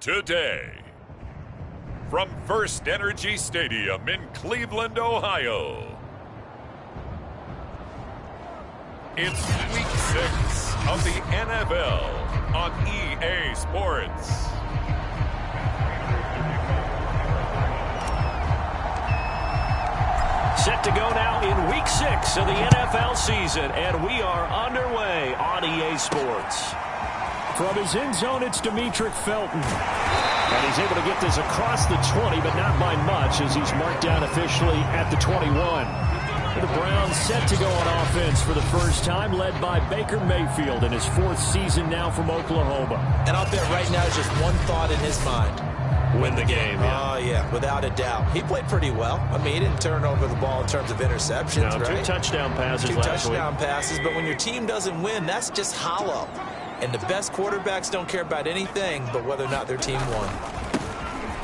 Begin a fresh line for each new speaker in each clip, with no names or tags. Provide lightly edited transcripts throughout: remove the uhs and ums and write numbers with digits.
today. From First Energy Stadium in Cleveland, Ohio, it's Week 6 of the NFL on EA Sports.
Set to go now in Week 6 of the NFL season, and we are underway on EA Sports.
From his end zone, it's Demetric Felton. And he's able to get this across the 20, but not by much, as he's marked down officially at the 21. The Browns set to go on offense for the first time, led by Baker Mayfield in his 4th season now from Oklahoma.
And I'll bet right now just one thought in his mind.
Win the game, yeah.
Oh, yeah, without a doubt. He played pretty well. I mean, he didn't turn over the ball in terms of interceptions,
no,
right?
2 touchdown passes
Two
last
touchdown
week.
passes, but when your team doesn't win, that's just hollow. And the best quarterbacks don't care about anything but whether or not their team won.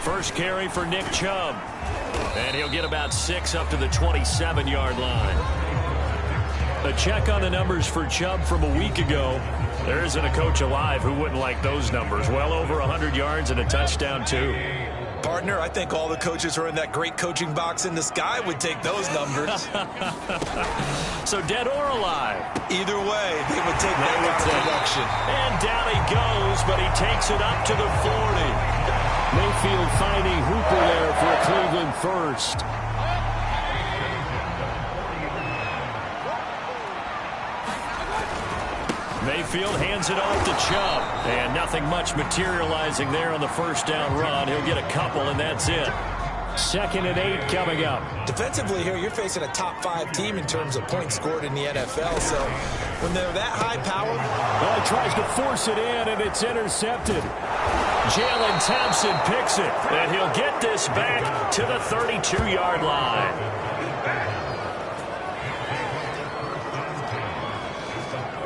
First carry for Nick Chubb. And he'll get about 6 up to the 27-yard line. A check on the numbers for Chubb from a week ago. There isn't a coach alive who wouldn't like those numbers. Well over 100 yards and a touchdown, too.
Partner, I think all the coaches who are in that great coaching box in the sky would take those numbers.
So dead or alive?
Either way, they would take that kind of production.
And down he goes, but he takes it up to the 40.
Mayfield finding Hooper there for a Cleveland first.
Mayfield hands it off to Chubb. And nothing much materializing there on the first down run. He'll get a couple, and that's it.
2nd and 8 coming up.
Defensively here, you're facing a top 5 team in terms of points scored in the NFL. So when they're that high powered.
Well, he tries to force it in, and it's intercepted.
Jalen Thompson picks it, and he'll get this back to the 32-yard line.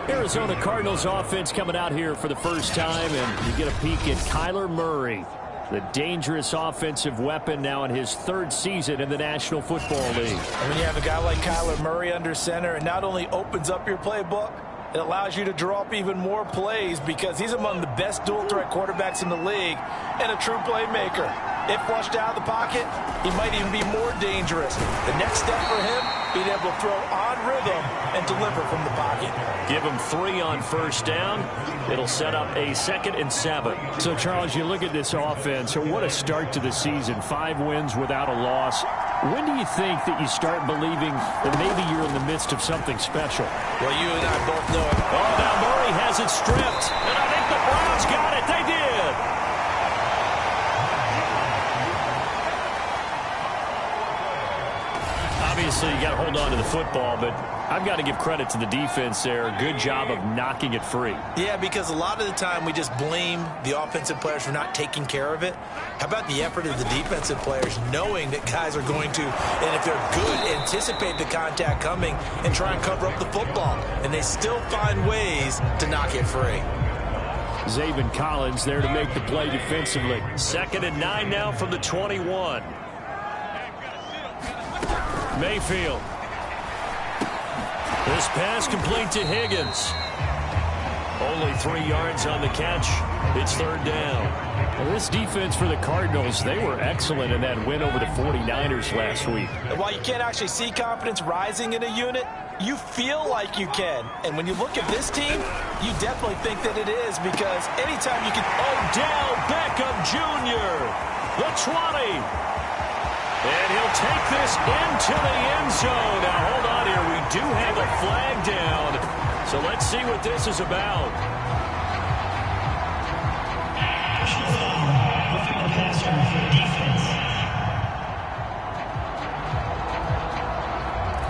Arizona Cardinals offense coming out here for the first time, and you get a peek at Kyler Murray, the dangerous offensive weapon now in his 3rd season in the National Football League.
And when you have a guy like Kyler Murray under center, it not only opens up your playbook, it allows you to draw up even more plays because he's among the best dual-threat quarterbacks in the league and a true playmaker. If flushed out of the pocket, he might even be more dangerous. The next step for him, being able to throw on rhythm and deliver from the pocket.
Give him 3 on first down. It'll set up a 2nd and 7.
So, Charles, you look at this offense, what a start to the season. 5 wins without a loss. When do you think that you start believing that maybe you're in the midst of something special?
Well, you and I both know it.
Oh, now Murray has it stripped. And I think the Browns got it. They did. Obviously, you got to hold on to the football, but I've got to give credit to the defense there. Good job of knocking it free.
Yeah, because a lot of the time we just blame the offensive players for not taking care of it. How about the effort of the defensive players knowing that guys are going to, and if they're good, anticipate the contact coming and try and cover up the football. And they still find ways to knock it free.
Zaven Collins there to make the play defensively.
2nd and 9 now from the 21. Mayfield. This pass complete to Higgins. Only 3 yards on the catch. It's 3rd down.
Well, this defense for the Cardinals, they were excellent in that win over the 49ers last week.
And while you can't actually see confidence rising in a unit, you feel like you can. And when you look at this team, you definitely think that it is because anytime you can...
Odell Beckham Jr., the 20. And he'll take this into the end zone. Now, hold on here. We do have a flag down. So let's see what this is about.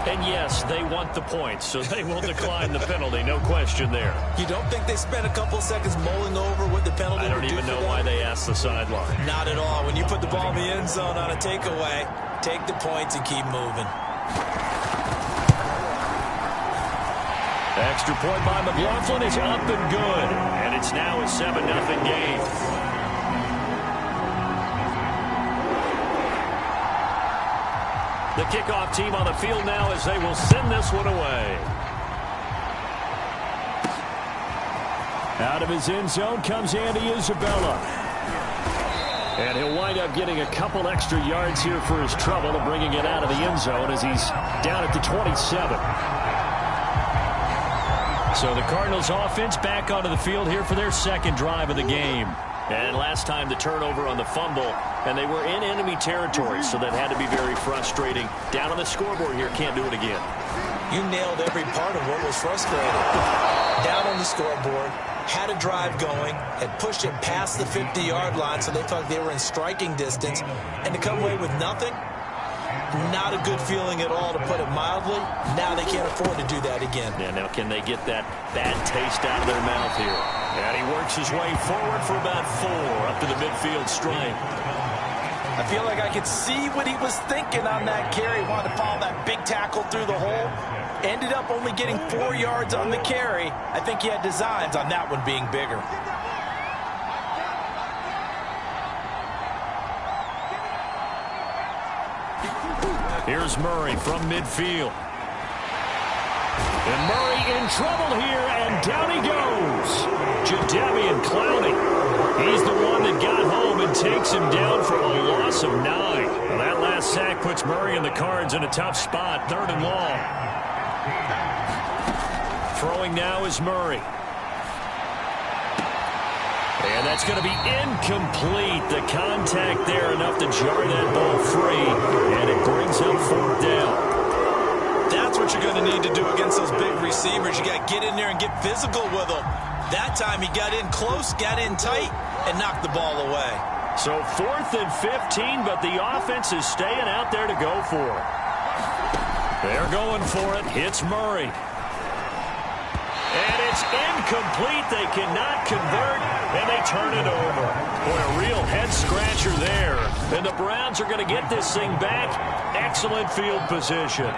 And yes, they want the points, so they will decline the penalty. No question there.
You don't think they spent a couple seconds mulling over what the penalty would do?
I don't even know why they asked the sideline.
Not at all. When you put the ball in the end zone on a takeaway, take the points and keep moving.
Extra point by McLaughlin is up and good. And it's now a 7-0 game. The kickoff team on the field now as they will send this one away.
Out of his end zone comes Andy Isabella. And he'll wind up getting a couple extra yards here for his trouble and bringing it out of the end zone as he's down at the 27. So the Cardinals offense back onto the field here for their second drive of the game. And last time the turnover on the fumble, and they were in enemy territory, so that had to be very frustrating. Down on the scoreboard here, can't do it again.
You nailed every part of what was frustrating. Down on the scoreboard, had a drive going, had pushed it past the 50-yard line, so they thought they were in striking distance, and to come away with nothing, not a good feeling at all, to put it mildly. Now they can't afford to do that again.
Yeah, now can they get that bad taste out of their mouth here? And he works his way forward for about 4 up to the midfield stripe.
I feel like I could see what he was thinking on that carry. Wanted to follow that big tackle through the hole. Ended up only getting 4 yards on the carry. I think he had designs on that one being bigger.
Here's Murray from midfield. And Murray in trouble here, and down he goes. Jadeveon Clowney. He's the one that got home and takes him down for a loss of 9. Well, that last sack puts Murray and the Cards in a tough spot, 3rd and long. Throwing now is Murray. And that's going to be incomplete. The contact there enough to jar that ball free, and it brings up 4th down.
That's what you're going to need to do against those big receivers. You got to get in there and get physical with them. That time he got in close, got in tight, and knocked the ball away.
So 4th and 15, but the offense is staying out there to go for it. They're going for it. Hits Murray. And it's incomplete. They cannot convert, and they turn it over. Boy, a real head-scratcher there. And the Browns are going to get this thing back. Excellent field position.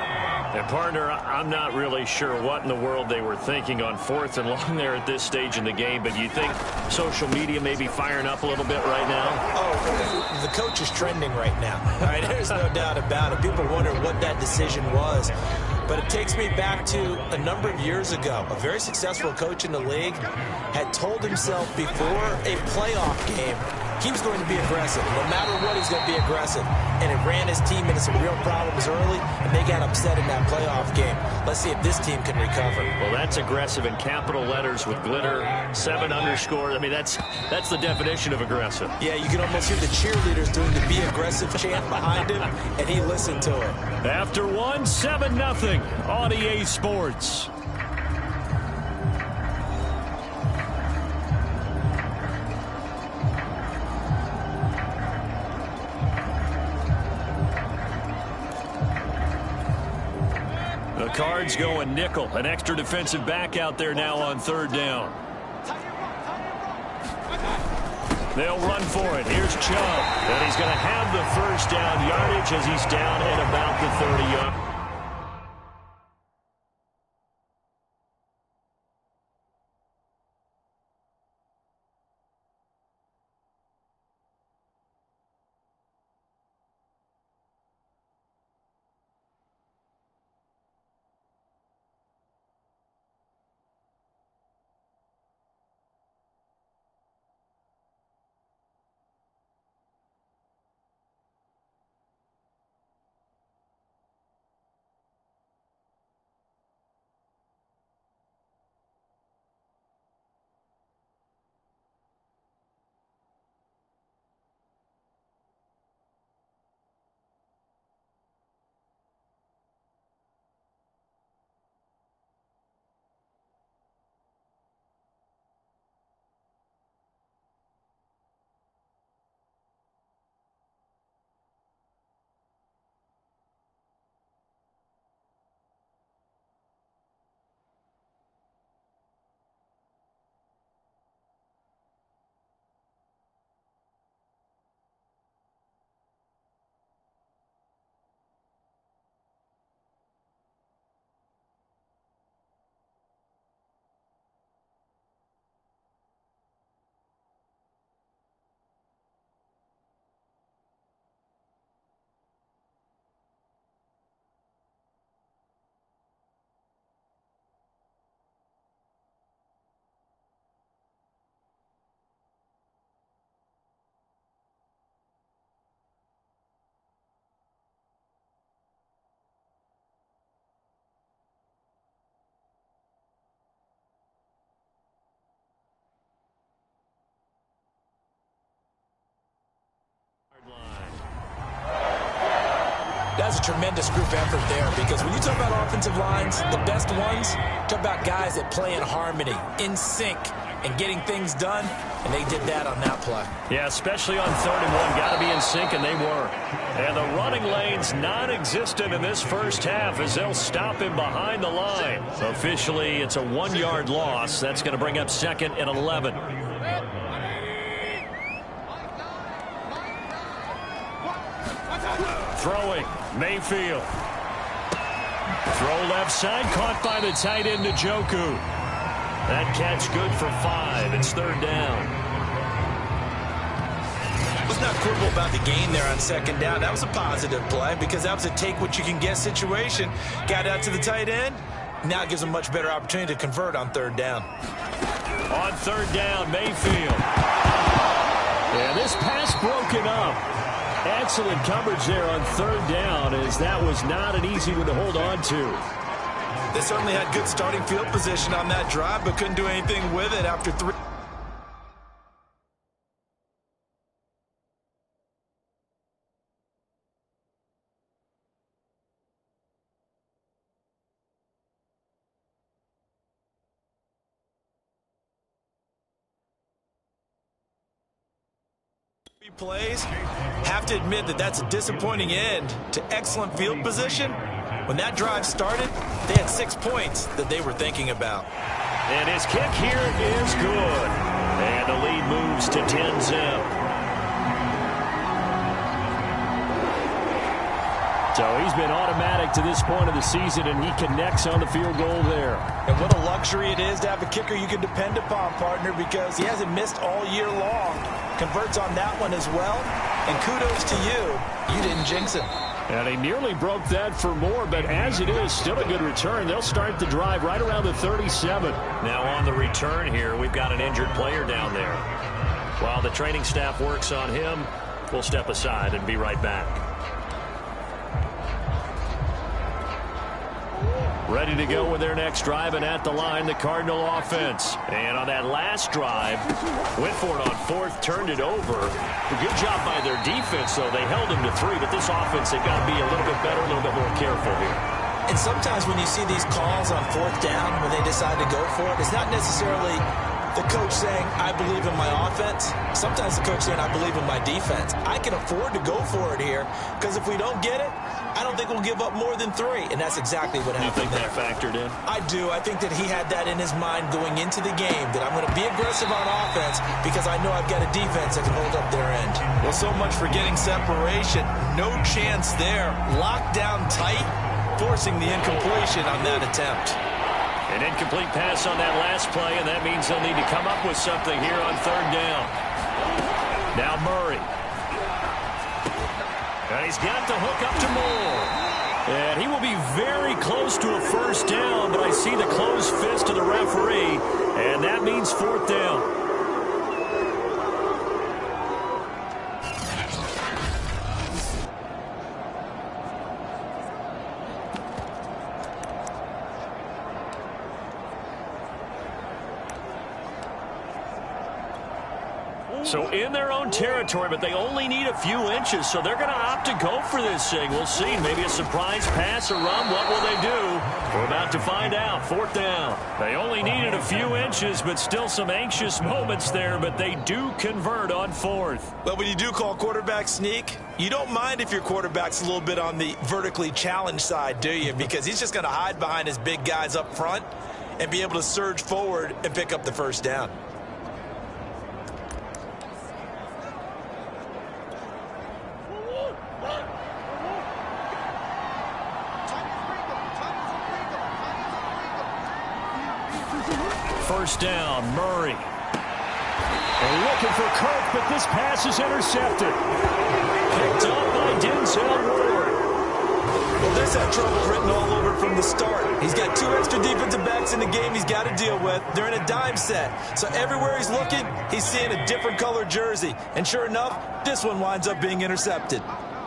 And, partner, I'm not really sure what in the world they were thinking on 4th and long there at this stage in the game, but you think social media may be firing up a little bit right now?
Oh, the coach is trending right now. All right, there's no doubt about it. People wonder what that decision was. But it takes me back to a number of years ago. A very successful coach in the league had told himself before a playoff game he was going to be aggressive. No matter what, he's going to be aggressive. And it ran his team into some real problems early, and they got upset in that playoff game. Let's see if this team can recover.
Well, that's aggressive in capital letters with glitter, 7 underscore. I mean, that's the definition of aggressive.
Yeah, you can almost hear the cheerleaders doing the be aggressive chant behind him, and he listened to it.
After 1, 7-0 on EA Sports. The Cards going nickel. An extra defensive back out there now on 3rd down. They'll run for it. Here's Chubb. And he's going to have the 1st down yardage as he's down at about the 30-yard.
That's a tremendous group effort there, because when you talk about offensive lines, the best ones, talk about guys that play in harmony, in sync, and getting things done, and they did that on that play.
Yeah, especially on 3rd and 1. Got to be in sync, and they were. And the running lane's non-existent in this first half as they'll stop him behind the line. Officially, it's a 1-yard loss. That's going to bring up 2nd and 11. Throwing, Mayfield. Throw left side, caught by the tight end, Njoku. That catch good for 5. It's 3rd down.
Let's not quibble about the gain there on 2nd down. That was a positive play because that was a take-what-you-can-get situation. Got out to the tight end. Now it gives them a much better opportunity to convert on 3rd down.
On 3rd down, Mayfield. Yeah, this pass broken up. Excellent coverage there on 3rd down, as that was not an easy one to hold on to.
They certainly had good starting field position on that drive, but couldn't do anything with it after 3. Plays. Have to admit that that's a disappointing end to excellent field position. When that drive started, they had 6 points that they were thinking about.
And his kick here is good. And the lead moves to 10-zip. So he's been automatic to this point of the season, and he connects on the field goal there.
And what a luxury it is to have a kicker you can depend upon, partner, because he hasn't missed all year long. Converts on that one as well. And kudos to you. You didn't jinx him.
And he nearly broke that for more, but as it is, still a good return. They'll start the drive right around the 37. Now on the return here, we've got an injured player down there. While the training staff works on him, we'll step aside and be right back. Ready to go with their next drive, and at the line, the Cardinal offense. And on that last drive, went for it on 4th, turned it over. A good job by their defense, though. They held them to 3, but this offense, they've got to be a little bit better, a little bit more careful here.
And sometimes when you see these calls on 4th down, when they decide to go for it, it's not necessarily the coach saying, I believe in my offense. Sometimes the coach saying, I believe in my defense. I can afford to go for it here, because if we don't get it, I don't think we'll give up more than 3, and that's exactly what happened there.
You think that factored in?
I do. I think that he had that in his mind going into the game, that I'm going to be aggressive on offense because I know I've got a defense that can hold up their end. Well, so much for getting separation. No chance there. Locked down tight, forcing the incompletion on that attempt.
An incomplete pass on that last play, and that means they'll need to come up with something here on 3rd down. Now Murray. And he's got the hook up to Moore. And he will be very close to a 1st down, but I see the closed fist of the referee, and that means 4th down. So in their own territory, but they only need a few inches, so they're going to opt to go for this thing. We'll see. Maybe a surprise pass or run. What will they do? We're about to find out. 4th down. They only needed a few inches, but still some anxious moments there, but they do convert on 4th.
Well, when you do call quarterback sneak, you don't mind if your quarterback's a little bit on the vertically challenged side, do you? Because he's just going to hide behind his big guys up front and be able to surge forward and pick up the 1st down.
First down, Murray. They're looking for Kirk, but this pass is intercepted. Picked up by Denzel Ward.
Well, this had trouble written all over from the start. He's got 2 extra defensive backs in the game he's got to deal with. They're in a dime set. So everywhere he's looking, he's seeing a different color jersey. And sure enough, this one winds up being intercepted.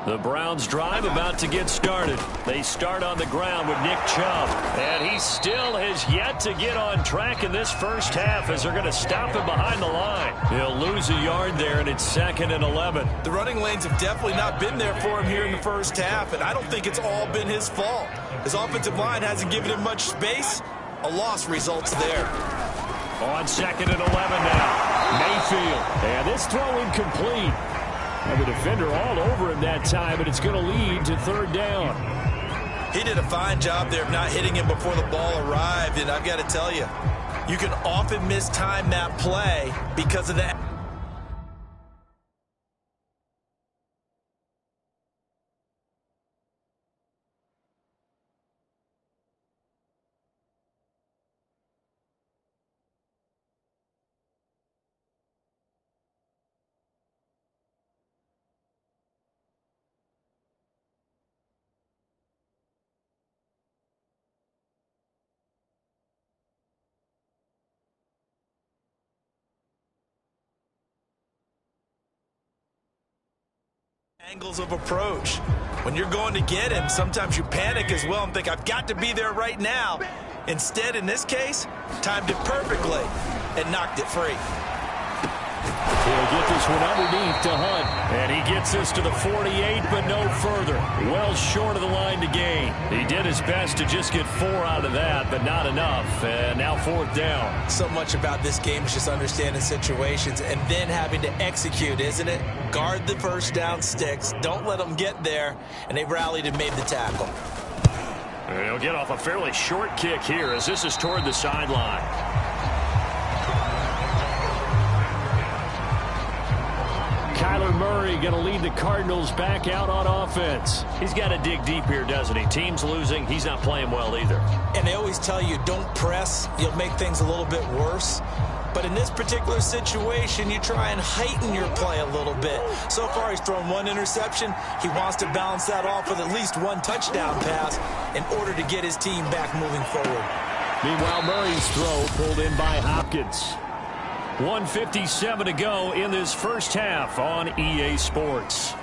The Browns drive about to get started. They start on the ground with Nick Chubb. And he still has yet to get on track in this first half as they're going to stop him behind the line. He'll lose a yard there, and it's 2nd and 11.
The running lanes have definitely not been there for him here in the first half, and I don't think it's all been his fault. His offensive line hasn't given him much space. A loss results there.
On 2nd and 11 now. Mayfield.
And this throw incomplete. And the defender all over him that time, and it's going to lead to 3rd down.
He did a fine job there of not hitting him before the ball arrived, and I've got to tell you, you can often mistime that play because of that. Angles of approach. When you're going to get him, sometimes you panic as well and think, I've got to be there right now. Instead, in this case, timed it perfectly and knocked it free.
He'll get this one underneath to Hunt.
And he gets this to the 48, but no further. Well short of the line to gain. He did his best to just get 4 out of that, but not enough. And now 4th down.
So much about this game is just understanding situations and then having to execute, isn't it? Guard the first down sticks. Don't let them get there. And they rallied and made the tackle.
And he'll get off a fairly short kick here as this is toward the sideline.
Kyler Murray going to lead the Cardinals back out on offense.
He's got to dig deep here, doesn't he? Team's losing. He's not playing well either.
And they always tell you, don't press. You'll make things a little bit worse. But in this particular situation, you try and heighten your play a little bit. So far, he's thrown 1 interception. He wants to balance that off with at least 1 touchdown pass in order to get his team back moving forward.
Meanwhile, Murray's throw pulled in by Hopkins.
1:57 to go in this first half on EA Sports.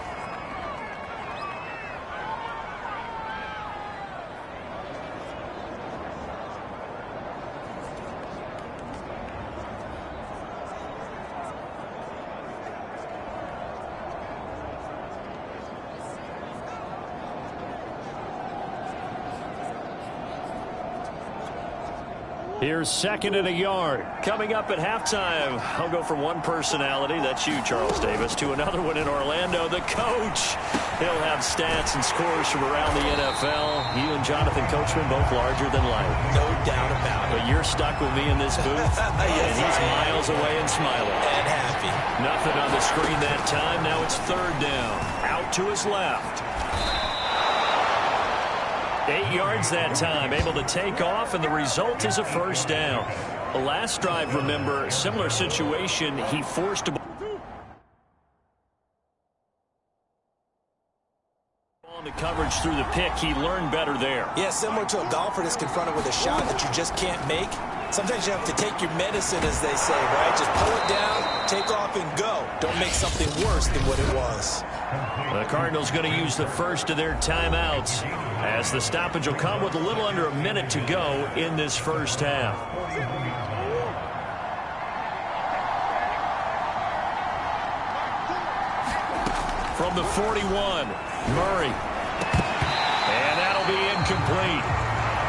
Here's 2nd and a yard. Coming up at halftime, I'll go from one personality, that's you, Charles Davis, to another one in Orlando, the coach. He'll have stats and scores from around the NFL. You and Jonathan Coachman both larger than life.
No doubt about it.
But you're stuck with me in this booth,
yes,
and he's miles away and smiling.
And happy.
Nothing on the screen that time. Now it's 3rd down. Out to his left. 8 yards that time, able to take off, and the result is a 1st down. The last drive, remember, similar situation, he forced a on the coverage through the pick. He learned better there.
Yeah, similar to a golfer that's confronted with a shot that you just can't make. Sometimes you have to take your medicine, as they say, right? Just pull it down, take off, and go. Don't make something worse than what it was.
The Cardinals going to use the first of their timeouts as the stoppage will come with a little under a minute to go in this first half. From the 41, Murray. And that'll be incomplete.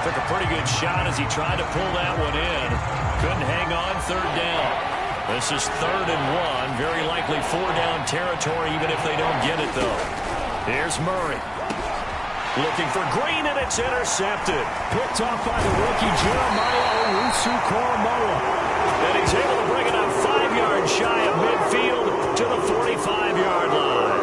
Took a pretty good shot as he tried to pull that one in. Couldn't hang on. 3rd down. This is 3rd and 1. Very likely 4-down territory, even if they don't get it, though. Here's Murray. Looking for Green, and it's intercepted.
Picked off by the rookie Jeremiah Owusu-Koramoah.
And he's able to bring it up 5 yards shy of midfield to the 45-yard line.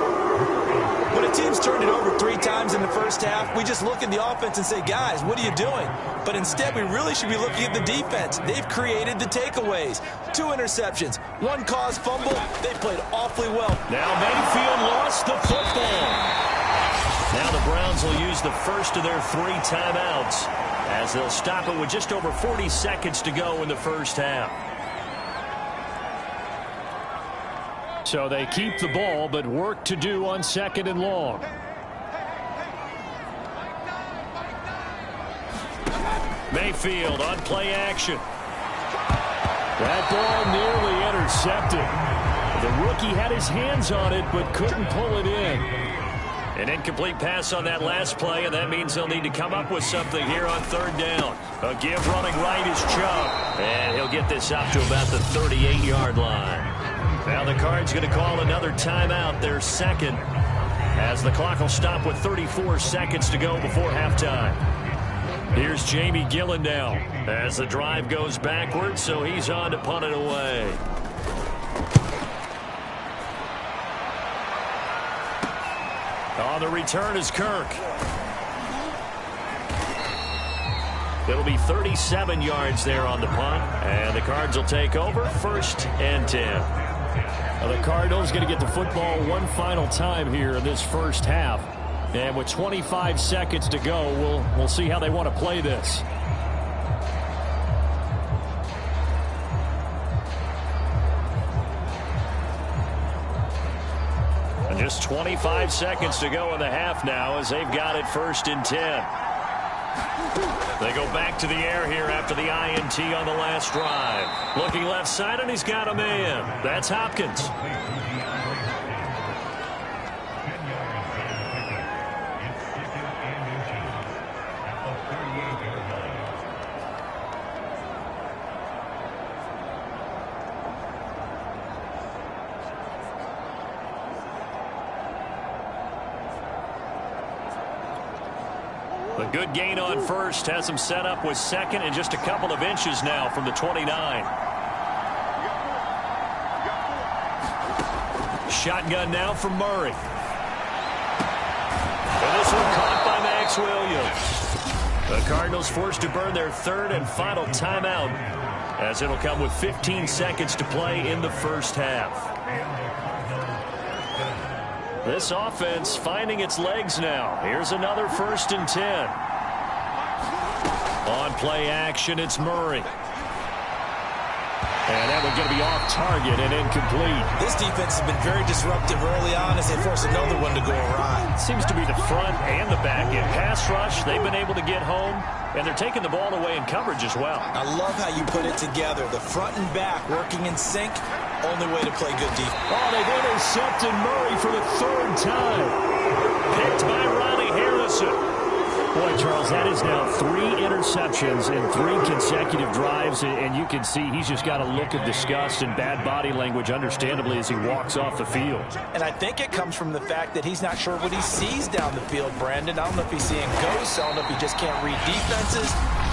When a team's turned it over 3 times in the first half, we just look at the offense and say, guys, what are you doing? But instead, we really should be looking at the defense. They've created the takeaways. 2 interceptions, 1 caused fumble. They played awfully well.
Now Mayfield lost the football. Now the Browns will use the first of their 3 timeouts as they'll stop it with just over 40 seconds to go in the first half.
So they keep the ball, but work to do on 2nd and long. Mayfield on play action. That ball nearly intercepted. The rookie had his hands on it, but couldn't pull it in. An incomplete pass on that last play, and that means they'll need to come up with something here on 3rd down. A give running right is Chubb, and he'll get this up to about the 38-yard line. Now the Cards going to call another timeout, their 2nd, as the clock will stop with 34 seconds to go before halftime. Here's Jamie Gillen now as the drive goes backwards, so he's on to punt it away. On the return is Kirk. It'll be 37 yards there on the punt, and the Cards will take over 1st and 10. Well, the Cardinals going to get the football one final time here in this first half. And with 25 seconds to go, we'll see how they want to play this. And just 25 seconds to go in the half now as they've got it 1st and 10. They go back to the air here after the INT on the last drive. Looking left side, and he's got a man. That's Hopkins. A good gain on 1st has him set up with 2nd and just a couple of inches now from the 29. Shotgun now from Murray. And this one caught by Max Williams. The Cardinals forced to burn their 3rd and final timeout as it'll come with 15 seconds to play in the first half. This offense finding its legs now. Here's another 1st and 10. On play action, it's Murray. And that one's going to be off target and incomplete.
This defense has been very disruptive early on as they force another one to go awry.
Seems to be the front and the back end. Pass rush, they've been able to get home, and they're taking the ball away in coverage as well.
I love how you put it together. The front and back working in sync. Only way to play good defense.
Oh, they've intercepted Murray for the 3rd time. Picked by Ronnie Harrison. Boy, Charles, that is now 3 interceptions in 3 consecutive drives, and you can see he's just got a look of disgust and bad body language, understandably, as he walks off the field. And I think it comes from the fact that he's not sure what he sees down the field, Brandon. I don't know if he's seeing ghosts. I don't know if he just can't read defenses.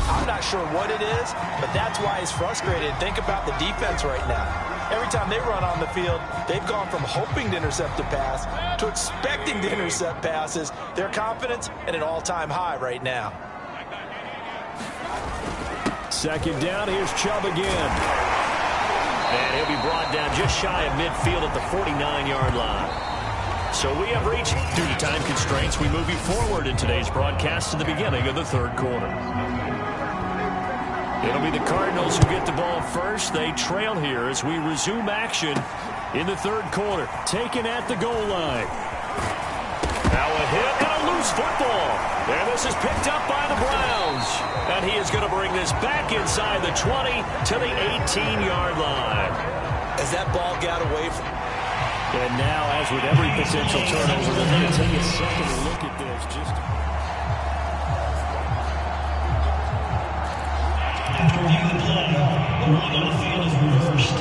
I'm not sure what it is, but that's why he's frustrated. Think about the defense right now. Every time they run on the field, they've gone from hoping to intercept a pass to expecting to intercept passes. Their confidence at an all-time high right now. 2nd down, here's Chubb again. And he'll be brought down just shy of midfield at the 49-yard line. So we have reached, due to time constraints, we move you forward in today's broadcast to the beginning of the 3rd quarter. It'll be the Cardinals who get the ball first. They trail here as we resume action in the 3rd quarter. Taken at the goal line. Now a hit and a loose football. And this is picked up by the Browns. And he is going to bring this back inside the 20 to the 18-yard line.
As that ball got away from...
And now, as with every potential turnover, they're going to take a second look at this.
After reviewing the play, the ruling on the field is reversed.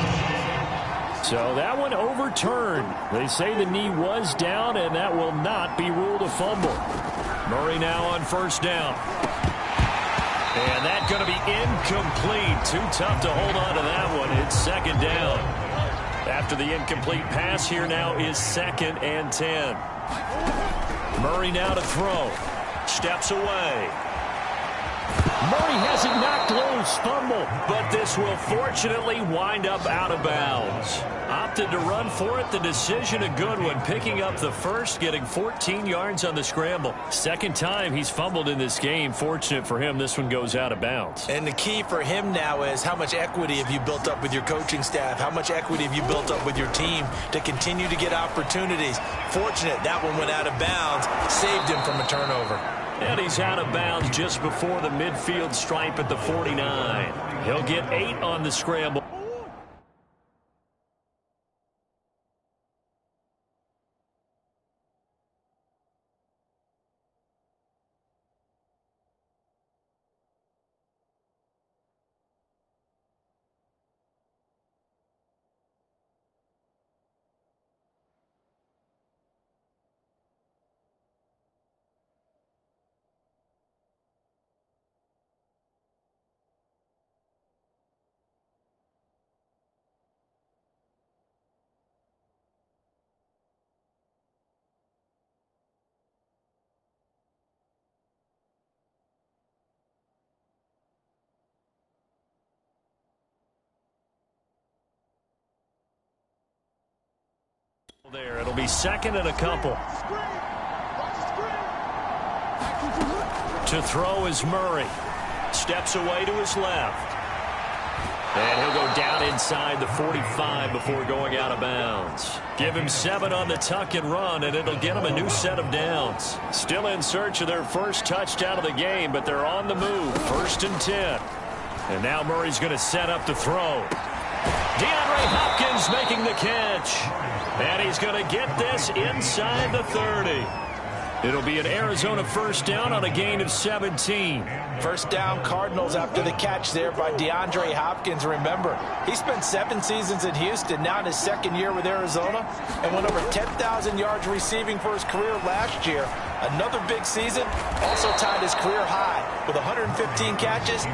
So that one overturned. They say the knee was down, and that will not be ruled a fumble. Murray now on 1st down. And that's going to be incomplete. Too tough to hold on to that one. It's 2nd down. After the incomplete pass, here now is 2nd and 10. Murray now to throw. Steps away. Murray has it knocked loose. Fumble.
But this will fortunately wind up out of bounds. Opted to run for it. The decision a good one. Picking up the first, getting 14 yards on the scramble. Second time he's fumbled in this game. Fortunate for him, this one goes out of bounds.
And the key for him now is how much equity have you built up with your coaching staff? How much equity have you built up with your team to continue to get opportunities? Fortunate that one went out of bounds. Saved him from a turnover.
And he's out of bounds just before the midfield stripe at the 49. He'll get 8 on the scramble. There, it'll be second and a couple. To throw is Murray. Steps away to his left. And he'll go down inside the 45 before going out of bounds. Give him 7 on the tuck and run, and it'll get him a new set of downs. Still in search of their first touchdown of the game, but they're on the move. 1st and 10. And now Murray's going to set up to throw. DeAndre Hopkins making the catch. And he's going to get this inside the 30. It'll be an Arizona first down on a gain of 17.
First down Cardinals after the catch there by DeAndre Hopkins. Remember, he spent 7 seasons in Houston, now in his 2nd year with Arizona, and went over 10,000 yards receiving for his career last year. Another big season, also tied his career high with 115 catches,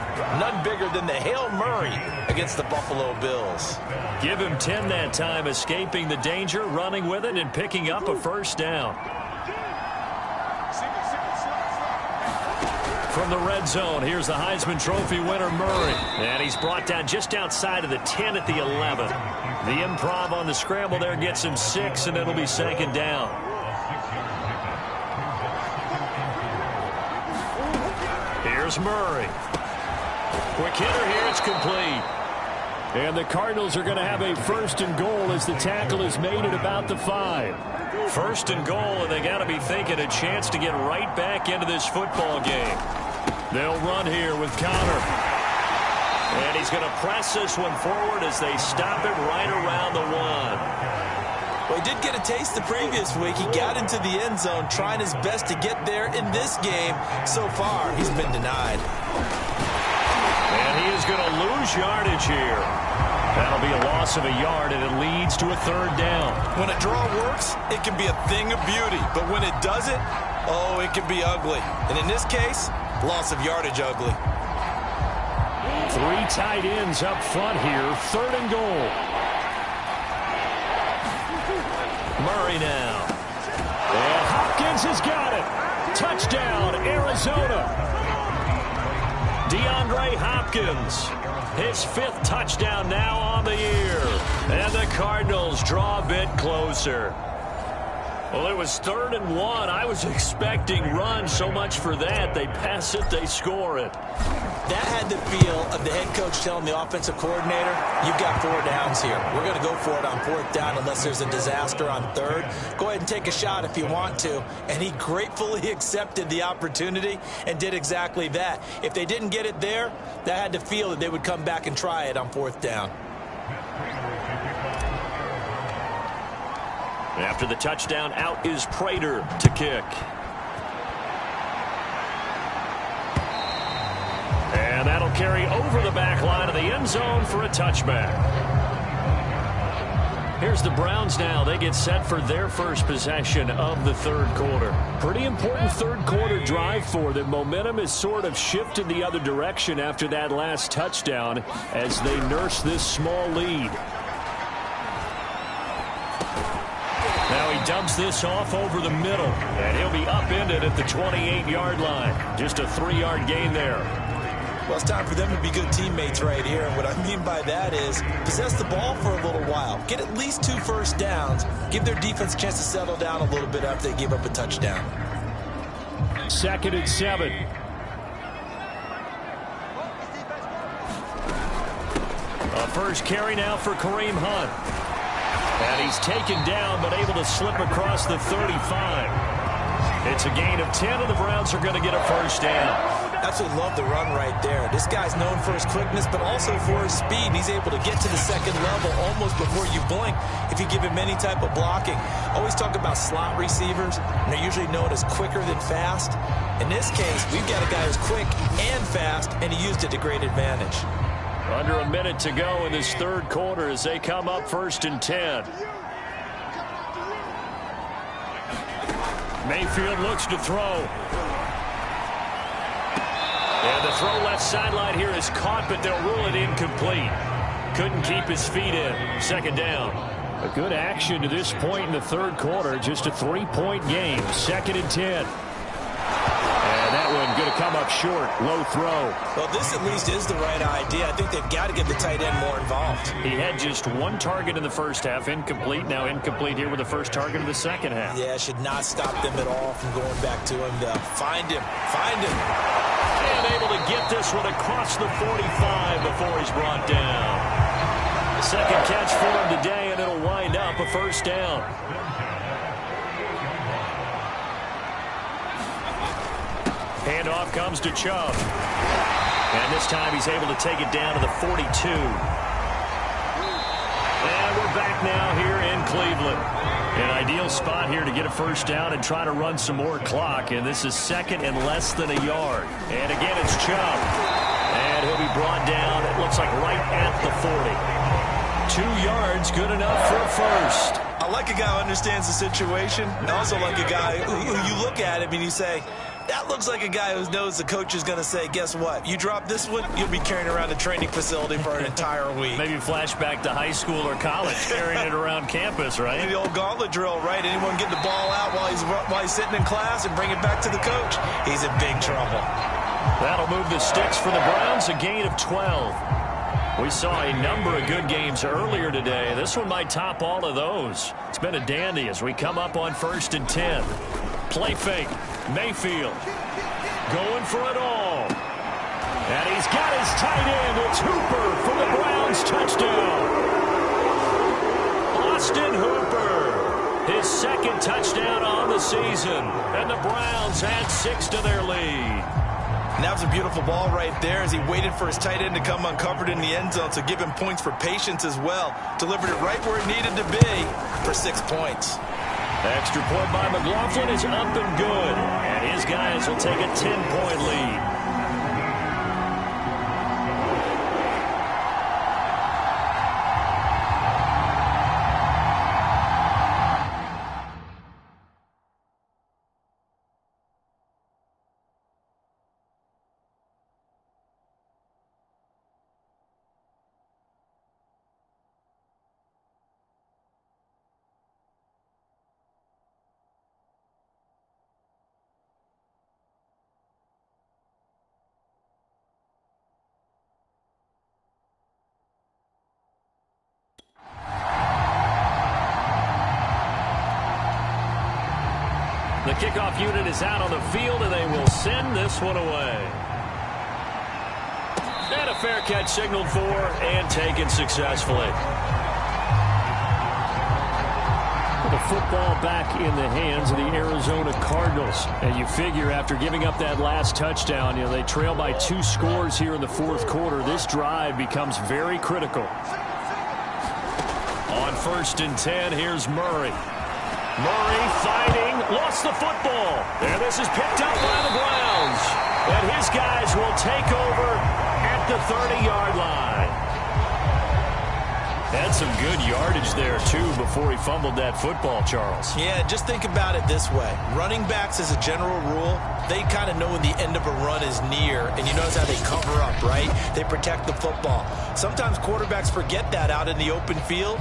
none bigger than the Hail Murray against the Buffalo Bills.
Give him 10 that time, escaping the danger, running with it, and picking up a first down. From the red zone, here's the Heisman Trophy winner, Murray. And he's brought down just outside of the 10 at the 11. The improv on the scramble there gets him 6, and it'll be 2nd down. Here's Murray. Quick hitter here, it's complete.
And the Cardinals are going to have a 1st and goal as the tackle is made at about the 5.
1st and goal, and they got to be thinking a chance to get right back into this football game. They'll run here with Connor. And he's going to press this one forward as they stop it right around the 1.
Well, he did get a taste the previous week. He got into the end zone trying his best to get there in this game. So far, he's been denied.
And he is going to lose yardage here. That'll be a loss of a yard, and it leads to a 3rd down.
When a draw works, it can be a thing of beauty. But when it doesn't, oh, it can be ugly. And in this case, loss of yardage ugly.
3 tight ends up front here. 3rd and goal.
Murray now.
And Hopkins has got it. Touchdown, Arizona.
DeAndre Hopkins. His 5th touchdown now on the year. And the Cardinals draw a bit closer. Well, it was 3rd and 1. I was expecting run, so much for that. They pass it, they score it.
That had the feel of the head coach telling the offensive coordinator, you've got 4 downs here. We're going to go for it on 4th down unless there's a disaster on 3rd. Go ahead and take a shot if you want to. And he gratefully accepted the opportunity and did exactly that. If they didn't get it there, that had the feel that they would come back and try it on 4th down.
After the touchdown, out is Prater to kick. And that'll carry over the back line of the end zone for a touchback. Here's the Browns now. They get set for their first possession of the 3rd quarter. Pretty important 3rd quarter drive for them. Momentum has sort of shifted the other direction after that last touchdown as they nurse this small lead. Now he dumps this off over the middle, and he'll be upended at the 28-yard line. Just a 3-yard gain there.
Well, it's time for them to be good teammates right here. And what I mean by that is possess the ball for a little while. Get at least 2 first downs. Give their defense a chance to settle down a little bit after they give up a touchdown.
2nd and 7. A first carry now for Kareem Hunt. And he's taken down but able to slip across the 35. It's a gain of 10, and the Browns are going to get a first down.
Absolutely love the run right there. This guy's known for his quickness, but also for his speed. He's able to get to the second level almost before you blink if you give him any type of blocking. Always talk about slot receivers, and they're usually known as quicker than fast. In this case, we've got a guy who's quick and fast, and he used it to great advantage.
Under a minute to go in this 3rd quarter as they come up 1st and 10. Mayfield looks to throw. And the throw left sideline here is caught, but they'll rule it incomplete. Couldn't keep his feet in. 2nd down. A good action to this point in the 3rd quarter. Just a 3-point game. 2nd and 10. And that one going to come up short. Low throw.
Well, this at least is the right idea. I think they've got to get the tight end more involved.
He had just 1 target in the first half. Incomplete. Now incomplete here with the first target of the second half.
Yeah, should not stop them at all from going back to him. Find him. Find him.
And able to get this one across the 45 before he's brought down. The 2nd catch for him today, and it'll wind up a first down. Handoff comes to Chubb. And this time he's able to take it down to the 42. And we're back now here in Cleveland. An ideal spot here to get a first down and try to run some more clock. And this is 2nd and less than a yard. And again, it's Chubb. And he'll be brought down, it looks like right at the 40. 2 yards, good enough for a first.
I like a guy who understands the situation. I also like a guy who you look at him and you say, that looks like a guy who knows the coach is going to say, guess what? You drop this one, you'll be carrying around the training facility for an entire week.
Maybe flashback to high school or college, carrying it around campus, right?
The old gauntlet drill, right? Anyone get the ball out while he's sitting in class and bring it back to the coach? He's in big trouble.
That'll move the sticks for the Browns, a gain of 12. We saw a number of good games earlier today. This one might top all of those. It's been a dandy as we come up on 1st and 10. Play fake. Mayfield going for it all. And he's got his tight end. It's Hooper for the Browns touchdown. Austin Hooper, his 2nd touchdown on the season. And the Browns add 6 to their lead.
And that was a beautiful ball right there as he waited for his tight end to come uncovered in the end zone, so give him points for patience as well. Delivered it right where it needed to be for 6 points.
Extra point by McLaughlin is up and good. And his guys will take a 10-point lead. The kickoff unit is out on the field, and they will send this one away. And a fair catch signaled for and taken successfully. The football back in the hands of the Arizona Cardinals. And you figure after giving up that last touchdown, they trail by 2 scores here in the 4th quarter. This drive becomes very critical. On 1st and 10, here's Murray. Murray fighting, lost the football. And this is picked up by the Browns. And his guys will take over at the 30-yard line. Had some good yardage there, too, before he fumbled that football, Charles.
Yeah, just think about it this way. Running backs, as a general rule, they kind of know when the end of a run is near, and you notice how they cover up, right? They protect the football. Sometimes quarterbacks forget that out in the open field.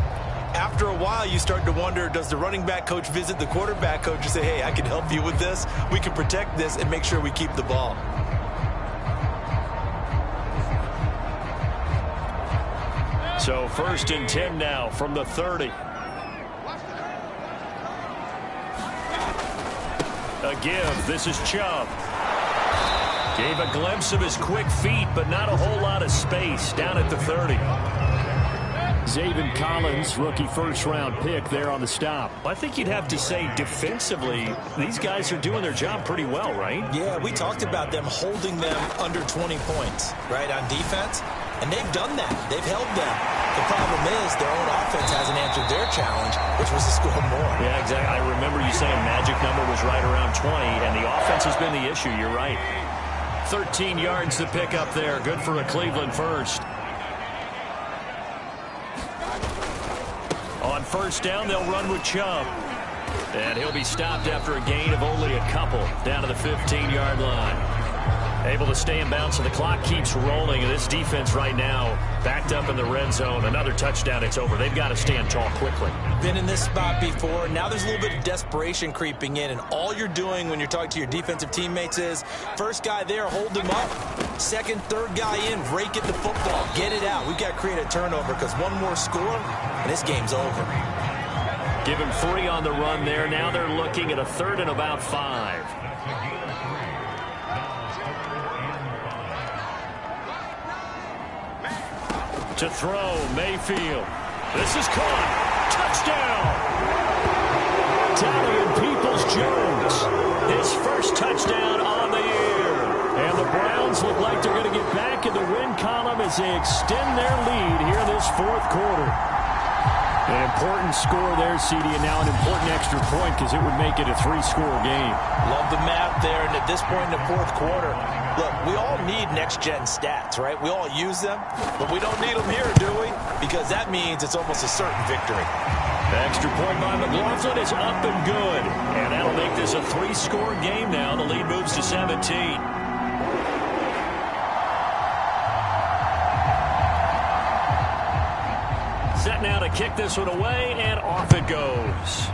After a while, you start to wonder, does the running back coach visit the quarterback coach and say, hey, I can help you with this. We can protect this and make sure we keep the ball.
So 1st and 10 now from the 30. A give. This is Chubb. Gave a glimpse of his quick feet, but not a whole lot of space down at the 30. Zaven Collins, rookie first-round pick there on the stop.
I think you'd have to say defensively, these guys are doing their job pretty well, right?
Yeah, we talked about them holding them under 20 points, right, on defense. And they've done that. They've held them. The problem is their own offense hasn't answered their challenge, which was to score more.
Yeah, exactly. I remember you saying magic number was right around 20, and the offense has been the issue. You're right.
13 yards to pick up there. Good for a Cleveland first. On 1st down, they'll run with Chubb. And he'll be stopped after a gain of only a couple down to the 15-yard line. Able to stay in bounds, so the clock keeps rolling. And this defense right now backed up in the red zone. Another touchdown, it's over. They've got to stand tall quickly.
Been in this spot before. Now there's a little bit of desperation creeping in. And all you're doing when you're talking to your defensive teammates is, first guy there, hold him up. Second, third guy in, rake at the football. Get it out. We've got to create a turnover because one more score, and this game's over.
Give him 3 on the run there. Now they're looking at a 3rd and about 5. To throw, Mayfield. This is caught. Touchdown! Dalian Peoples-Jones. His first touchdown on the year. And the Browns look like they're going to get back in the win column as they extend their lead here in this 4th quarter. An important score there, CD, and now an important extra point because it would make it a 3-score game.
Love the math there, and at this point in the 4th quarter, look, we all need next-gen stats, right? We all use them, but we don't need them here, do we? Because that means it's almost a certain victory.
The extra point by McLaughlin is up and good, and that'll make this a 3-score game now. The lead moves to 17. Set now to kick this one away, and off it goes.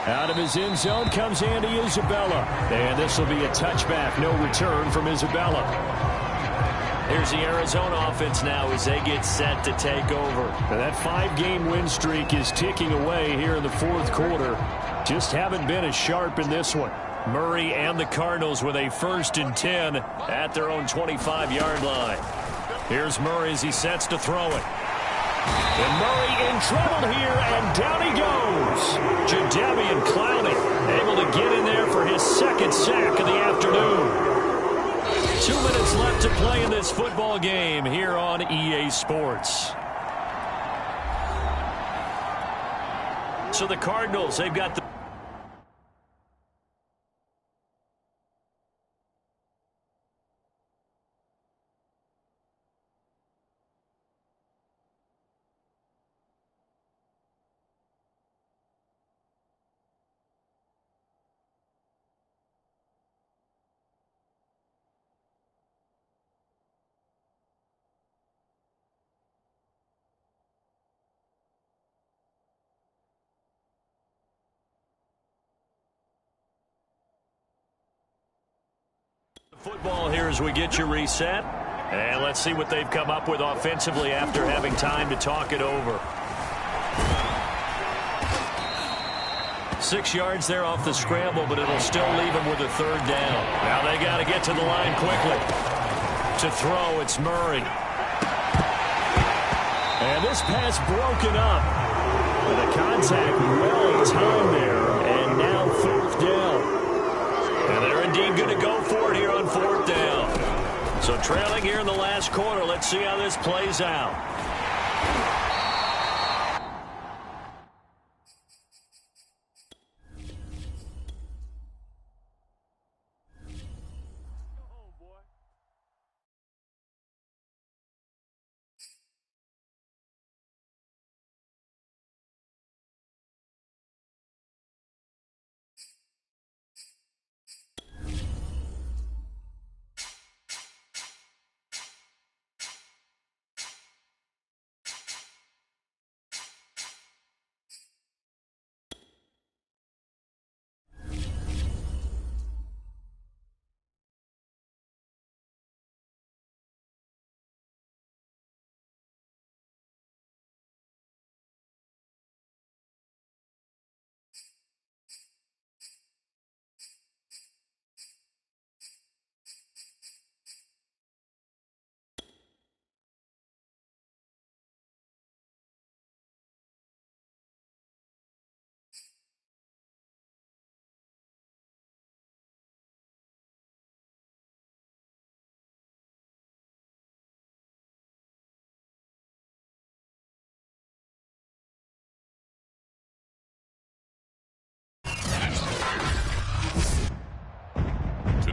Out of his end zone comes Andy Isabella. And this will be a touchback. No return from Isabella. Here's the Arizona offense now as they get set to take over. Now that 5-game win streak is ticking away here in the 4th quarter. Just haven't been as sharp in this one. Murray and the Cardinals with a 1st and 10 at their own 25-yard line. Here's Murray as he sets to throw it. And Murray in trouble here, and down he goes. Jadeveon Clowney able to get in there for his 2nd sack of the afternoon. 2 minutes left to play in this football game here on EA Sports. So the Cardinals, they've got the football here as we get you reset. And let's see what they've come up with offensively after having time to talk it over. 6 yards there off the scramble, but it'll still leave them with a 3rd down. Now they got to get to the line quickly. To throw, it's Murray. And this pass broken up. With a contact well timed there. And now 4th down. And they're indeed going to go for it here on 4th down. So trailing here in the last quarter. Let's see how this plays out.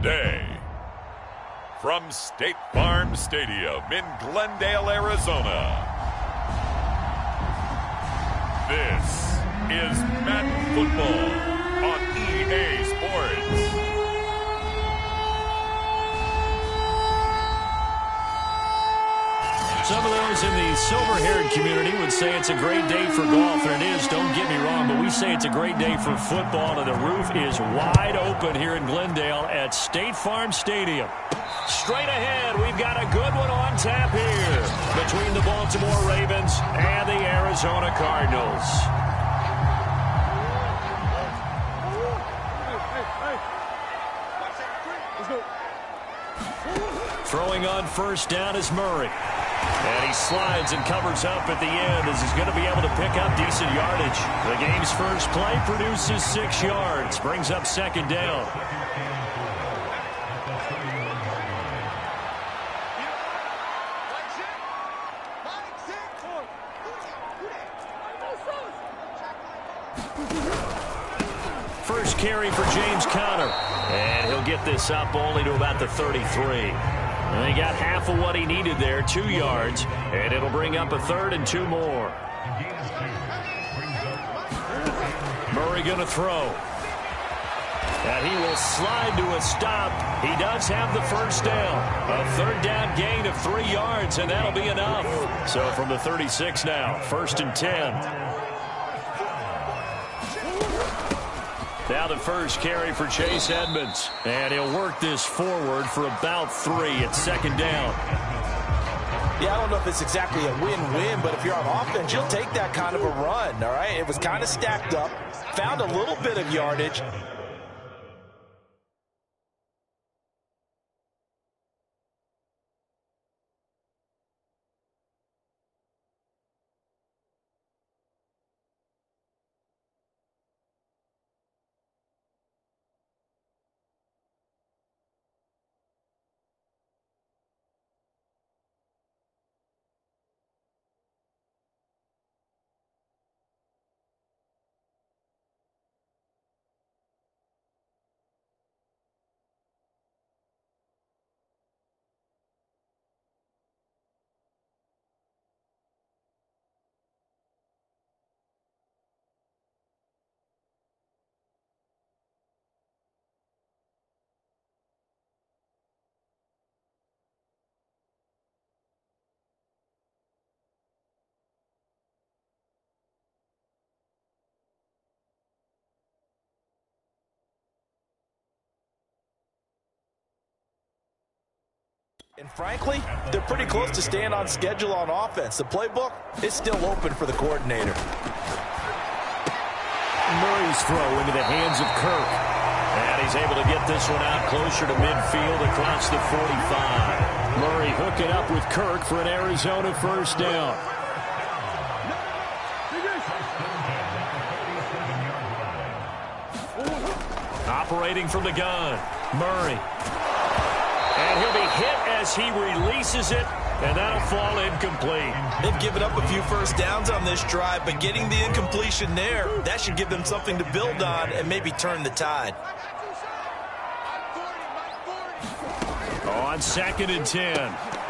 today. From State Farm Stadium in Glendale, Arizona, this is Madden Football on EA Sports.
Some of those in the silver-haired community would say it's a great day for golf, and it is, don't get me wrong, but we say it's a great day for football, and the roof is wide open here in Glendale at State Farm Stadium. Straight ahead, we've got a good one on tap here between the Baltimore Ravens and the Arizona Cardinals. Throwing on first down is Murray. And he slides and covers up at the end as he's going to be able to pick up decent yardage. The game's first play produces 6 yards, brings up second down. First carry for James Conner. And he'll get this up only to about the 33. And he got half of what he needed there, 2 yards, and it'll bring up a 3rd and 2 more. Murray going to throw. And he will slide to a stop. He does have the first down. A 3rd down gain of 3 yards, and that'll be enough. So from the 36 now, 1st and 10. Now the first carry for Chase Edmonds. And he'll work this forward for about 3 at second down.
Yeah, I don't know if it's exactly a win-win, but if you're on offense, you'll take that kind of a run, all right? It was kind of stacked up, found a little bit of yardage. And frankly, they're pretty close to staying on schedule on offense. The playbook is still open for the coordinator.
Murray's throw into the hands of Kirk. And he's able to get this one out closer to midfield across the 45. Murray hooking up with Kirk for an Arizona first down. Operating from the gun, Murray. And he'll be hit as he releases it, and that'll fall incomplete.
They've given up a few first downs on this drive, but getting the incompletion there, that should give them something to build on and maybe turn the tide.
On 2nd and 10,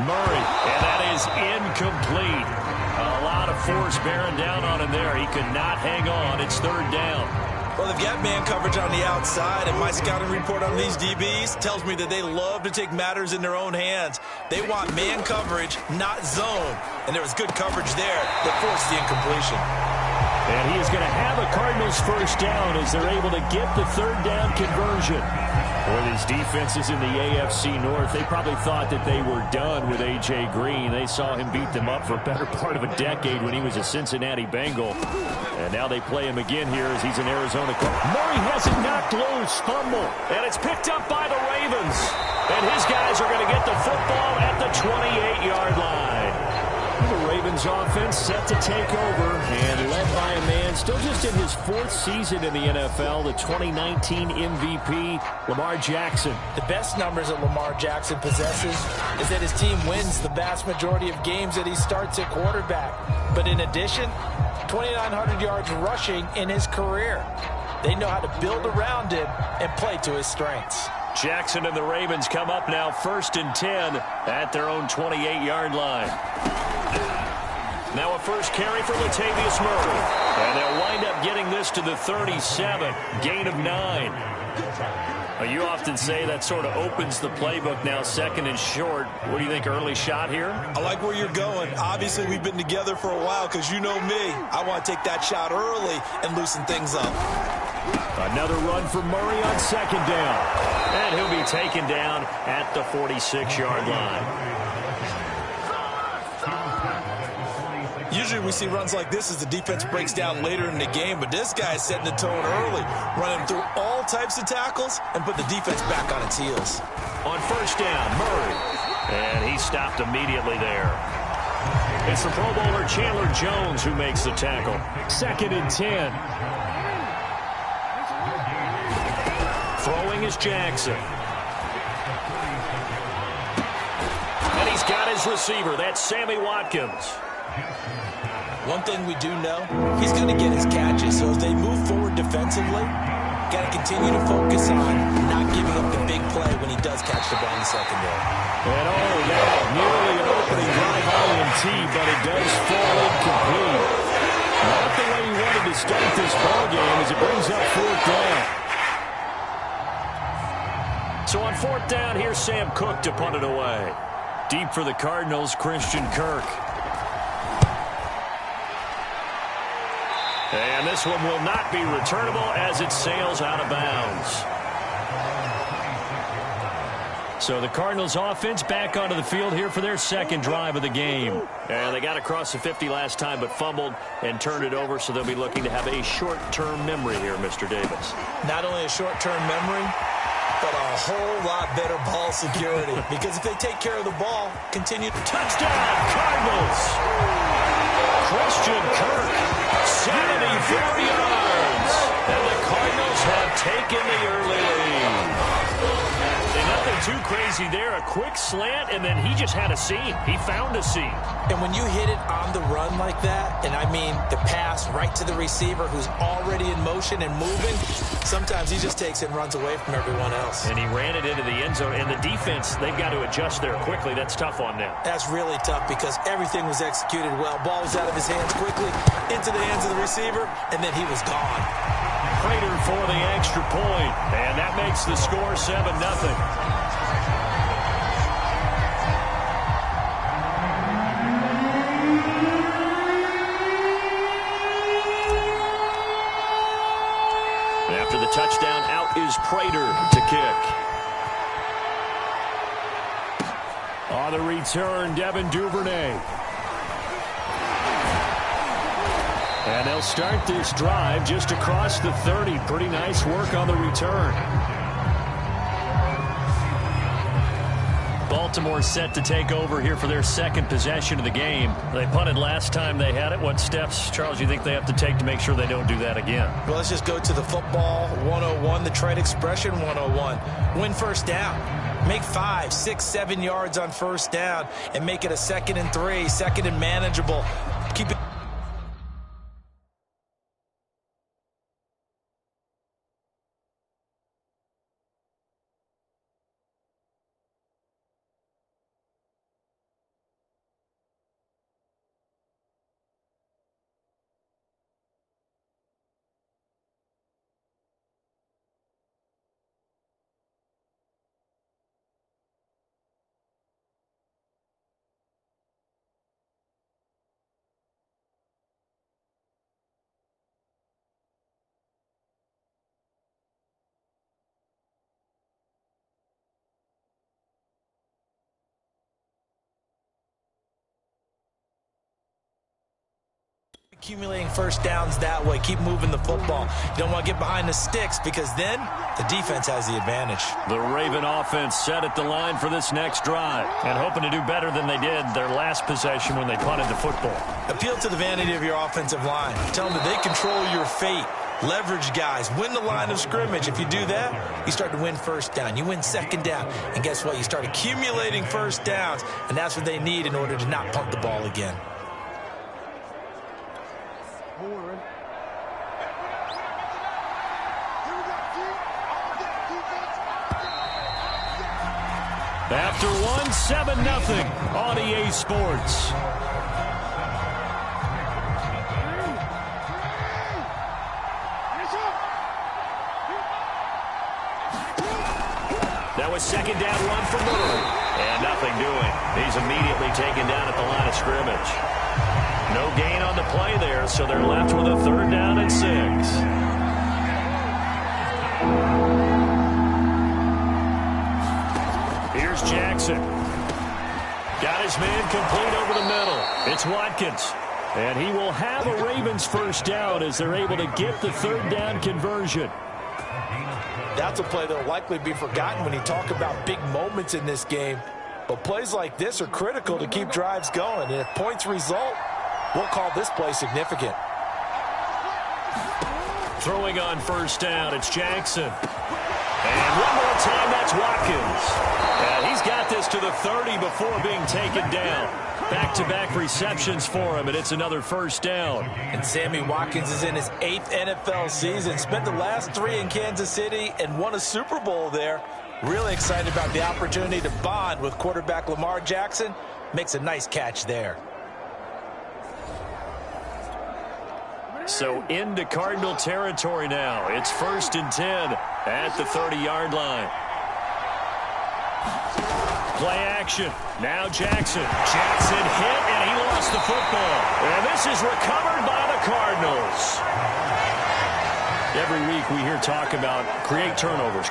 Murray, and that is incomplete. A lot of force bearing down on him there. He could not hang on. It's 3rd down.
Well, they've got man coverage on the outside, and my scouting report on these DBs tells me that they love to take matters in their own hands. They want man coverage, not zone. And there was good coverage there that forced the incompletion.
And he is going to have a Cardinals first down as they're able to get the 3rd down conversion. Boy, these defenses in the AFC North, they probably thought that they were done with A.J. Green. They saw him beat them up for a better part of a decade when he was a Cincinnati Bengal. And now they play him again here as he's an Arizona Cardinal. Murray has it knocked loose, fumble. And it's picked up by the Ravens. And his guys are going to get the football at the 28-yard line. The Ravens offense set to take over and led by a man still just in his 4th season in the NFL, the 2019 MVP, Lamar Jackson.
The best numbers that Lamar Jackson possesses is that his team wins the vast majority of games that he starts at quarterback. But in addition, 2,900 yards rushing in his career. They know how to build around him and play to his strengths.
Jackson and the Ravens come up now 1st and 10 at their own 28-yard line. Now a first carry for Latavius Murray. And they'll wind up getting this to the 37. Gain of 9. You often say that sort of opens the playbook now, 2nd and short. What do you think, early shot here?
I like where you're going. Obviously, we've been together for a while because you know me. I want to take that shot early and loosen things up.
Another run for Murray on 2nd down.
And he'll be taken down at the 46-yard line.
Usually we see runs like this as the defense breaks down later in the game, but this guy is setting the tone early, running through all types of tackles and put the defense back on its heels.
On 1st down, Murray. And he stopped immediately there. It's the Pro Bowler Chandler Jones who makes the tackle.
2nd and 10.
Throwing is Jackson. And he's got his receiver. That's Sammy Watkins.
One thing we do know, he's going to get his catches. So as they move forward defensively, got to continue to focus on not giving up the big play when he does catch the ball in the secondary.
And that nearly an opening drive INT, but it does fall incomplete. Not the way he wanted to start this ball game as it brings up 4th down.
So on 4th down, here's Sam Cook to punt it away. Deep for the Cardinals, Christian Kirk. And this one will not be returnable as it sails out of bounds. So the Cardinals offense back onto the field here for their 2nd drive of the game. And they got across the 50 last time but fumbled and turned it over, so they'll be looking to have a short-term memory here, Mr. Davis.
Not only a short-term memory, but a whole lot better ball security. Because if they take care of the ball, continue.
Touchdown, Cardinals! Christian Kirk, 74 yards. And the Cardinals have taken the early lead. And nothing too crazy there. A quick slant, and then he just had a seam. He found a seam.
And when you hit it on the run like that, and I mean the pass right to the receiver who's already in motion and moving, sometimes he just takes it and runs away from everyone else.
And he ran it into the end zone. And the defense, they've got to adjust there quickly. That's tough on them.
That's really tough because everything was executed well. Ball was out of his hands quickly, into the hands of the receiver, and then he was gone.
Prater for the extra point. And that makes the score 7-0. After the touchdown, out is Prater to kick.
On the return, Devin Duvernay. And they'll start this drive just across the 30. Pretty nice work on the return.
Baltimore set to take over here for their 2nd possession of the game. They punted last time they had it. What steps, Charles, you think they have to take to make sure they don't do that again?
Well, let's just go to the football 101, the trade expression 101. Win 1st down. Make 5, 6, 7 yards on 1st down and make it a 2nd and 3, 2nd and manageable. Keep it. Accumulating 1st downs that way. Keep moving the football. You don't want to get behind the sticks because then the defense has the advantage.
The Raven offense set at the line for this next drive and hoping to do better than they did their last possession when they punted the football.
Appeal to the vanity of your offensive line. Tell them that they control your fate. Leverage guys. Win the line of scrimmage. If you do that, you start to win 1st down. You win 2nd down. And guess what? You start accumulating 1st downs. And that's what they need in order to not punt the ball again.
After one, 7-0 on EA Sports. That was second down, one for Murray. And nothing doing. He's immediately taken down at the line of scrimmage. No gain on the play there, so they're left with a 3rd down and 6. Here's Jackson. Got his man complete over the middle. It's Watkins. And he will have a Ravens 1st down as they're able to get the 3rd down conversion.
That's a play that will likely be forgotten when you talk about big moments in this game. But plays like this are critical to keep drives going. And if points result, we'll call this play significant.
Throwing on 1st down, it's Jackson. And one more time, that's Watkins. And he's got this to the 30 before being taken down. Back-to-back receptions for him, and it's another 1st down.
And Sammy Watkins is in his 8th NFL season. Spent the last 3 in Kansas City and won a Super Bowl there. Really excited about the opportunity to bond with quarterback Lamar Jackson. Makes a nice catch there.
So into Cardinal territory now. It's 1st and 10 at the 30-yard line. Play action. Now Jackson. Jackson hit, and he lost the football. And this is recovered by the Cardinals. Every week we hear talk about create turnovers.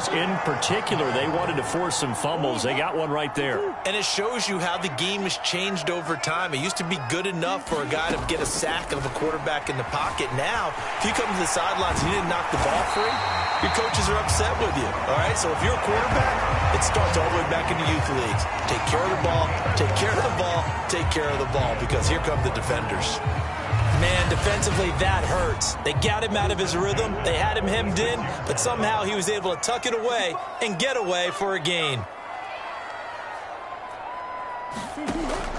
In particular, they wanted to force some fumbles. They got one right there.
And it shows you how the game has changed over time. It used to be good enough for a guy to get a sack of a quarterback in the pocket. Now, if you come to the sidelines and you didn't knock the ball free, your coaches are upset with you. All right, so if you're a quarterback, it starts all the way back in the youth leagues. Take care of the ball, take care of the ball, take care of the ball, because here come the defenders. Man, defensively, that hurts. They got him out of his rhythm. They had him hemmed in, but somehow he was able to tuck it away and get away for a gain.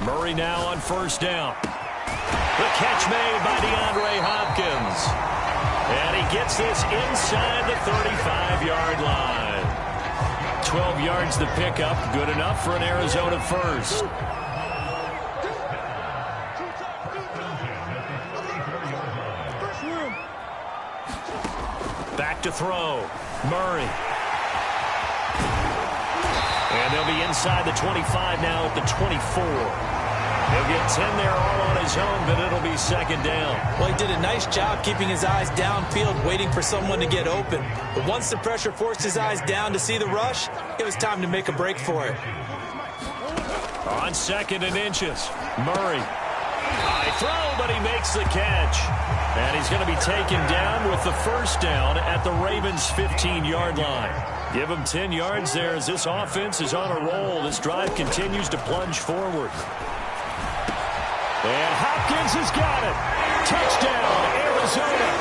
Murray now on 1st down. The catch made by DeAndre Hopkins. And he gets this inside the 35-yard line. 12 yards the pickup. Good enough for an Arizona 1st. Back to throw. Murray. And they'll be inside the 25 now at the 24. He'll get 10 there all on his own, but it'll be 2nd down.
Well, he did a nice job keeping his eyes downfield, waiting for someone to get open. But once the pressure forced his eyes down to see the rush, it was time to make a break for it.
On 2nd and inches, Murray. High throw, but he makes the catch. And he's going to be taken down with the 1st down at the Ravens' 15-yard line. Give him 10 yards there as this offense is on a roll. This drive continues to plunge forward. And Hopkins has got it. Touchdown, Arizona.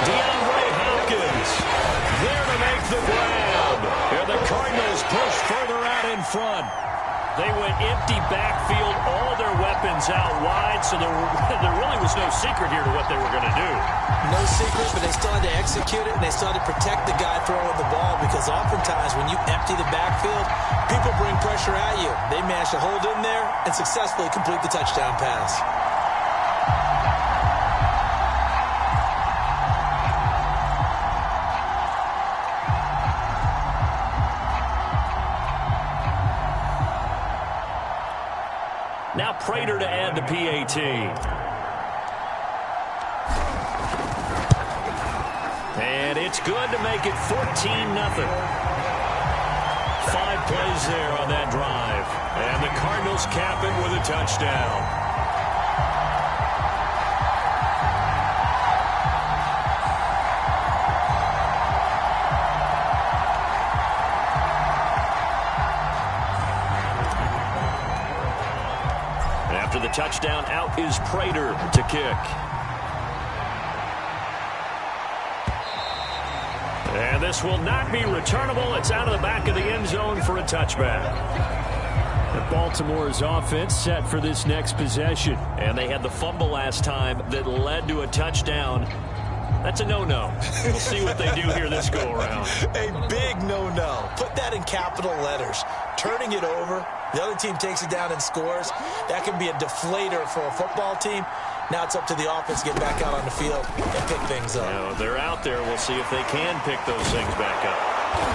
DeAndre Hopkins there to make the grab. And the Cardinals push further out in front. They went empty backfield, all their weapons out wide, so there really was no secret here to what they were going to do.
No secret, but they still had to execute it, and they still had to protect the guy throwing the ball, because oftentimes when you empty the backfield, people bring pressure at you. They managed to hold in there and successfully complete the touchdown pass.
Now Prater to add the PAT. And it's good to make it 14-0. 5 plays there on that drive. And the Cardinals cap it with a touchdown. After the touchdown, out is Prater to kick. And this will not be returnable. It's out of the back of the end zone for a touchback. Baltimore's offense set for this next possession. And they had the fumble last time that led to a touchdown.
That's a no-no. We'll see what they do here this go-around.
A big no-no. Put that in capital letters. Turning it over, the other team takes it down and scores. That can be a deflator for a football team. Now it's up to the offense to get back out on the field and pick things up.
Now, they're out there. We'll see if they can pick those things back up.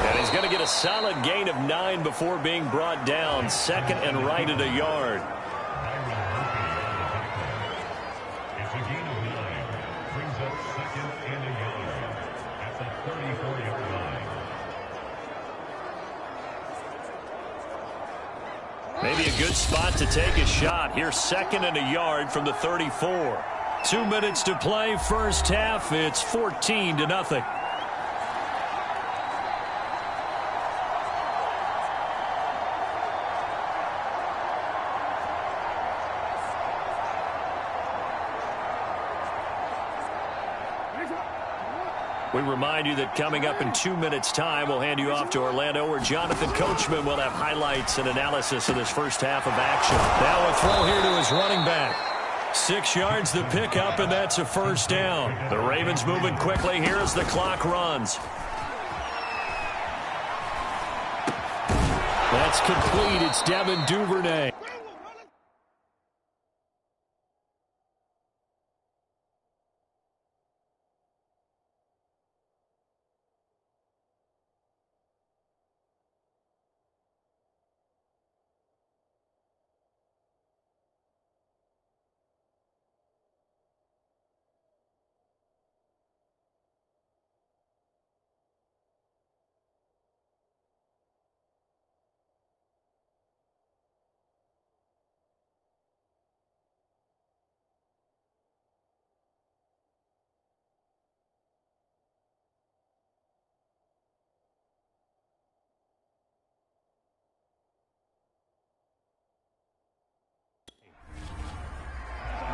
And he's going to get a solid gain of 9 before being brought down. Second and right at a yard.
It's a gain of 9. Brings up second and a yard at the 34-yard line.
Maybe a good spot to take a shot. Here's second and a yard from the 34. 2 minutes to play, first half. It's 14-0. We remind you that coming up in 2 minutes' time, we'll hand you off to Orlando, where Jonathan Coachman will have highlights and analysis of this first half of action. Now a throw here to his running back. 6 yards the pickup, and that's a first down. The Ravens moving quickly here as the clock runs. That's complete. It's Devin Duvernay.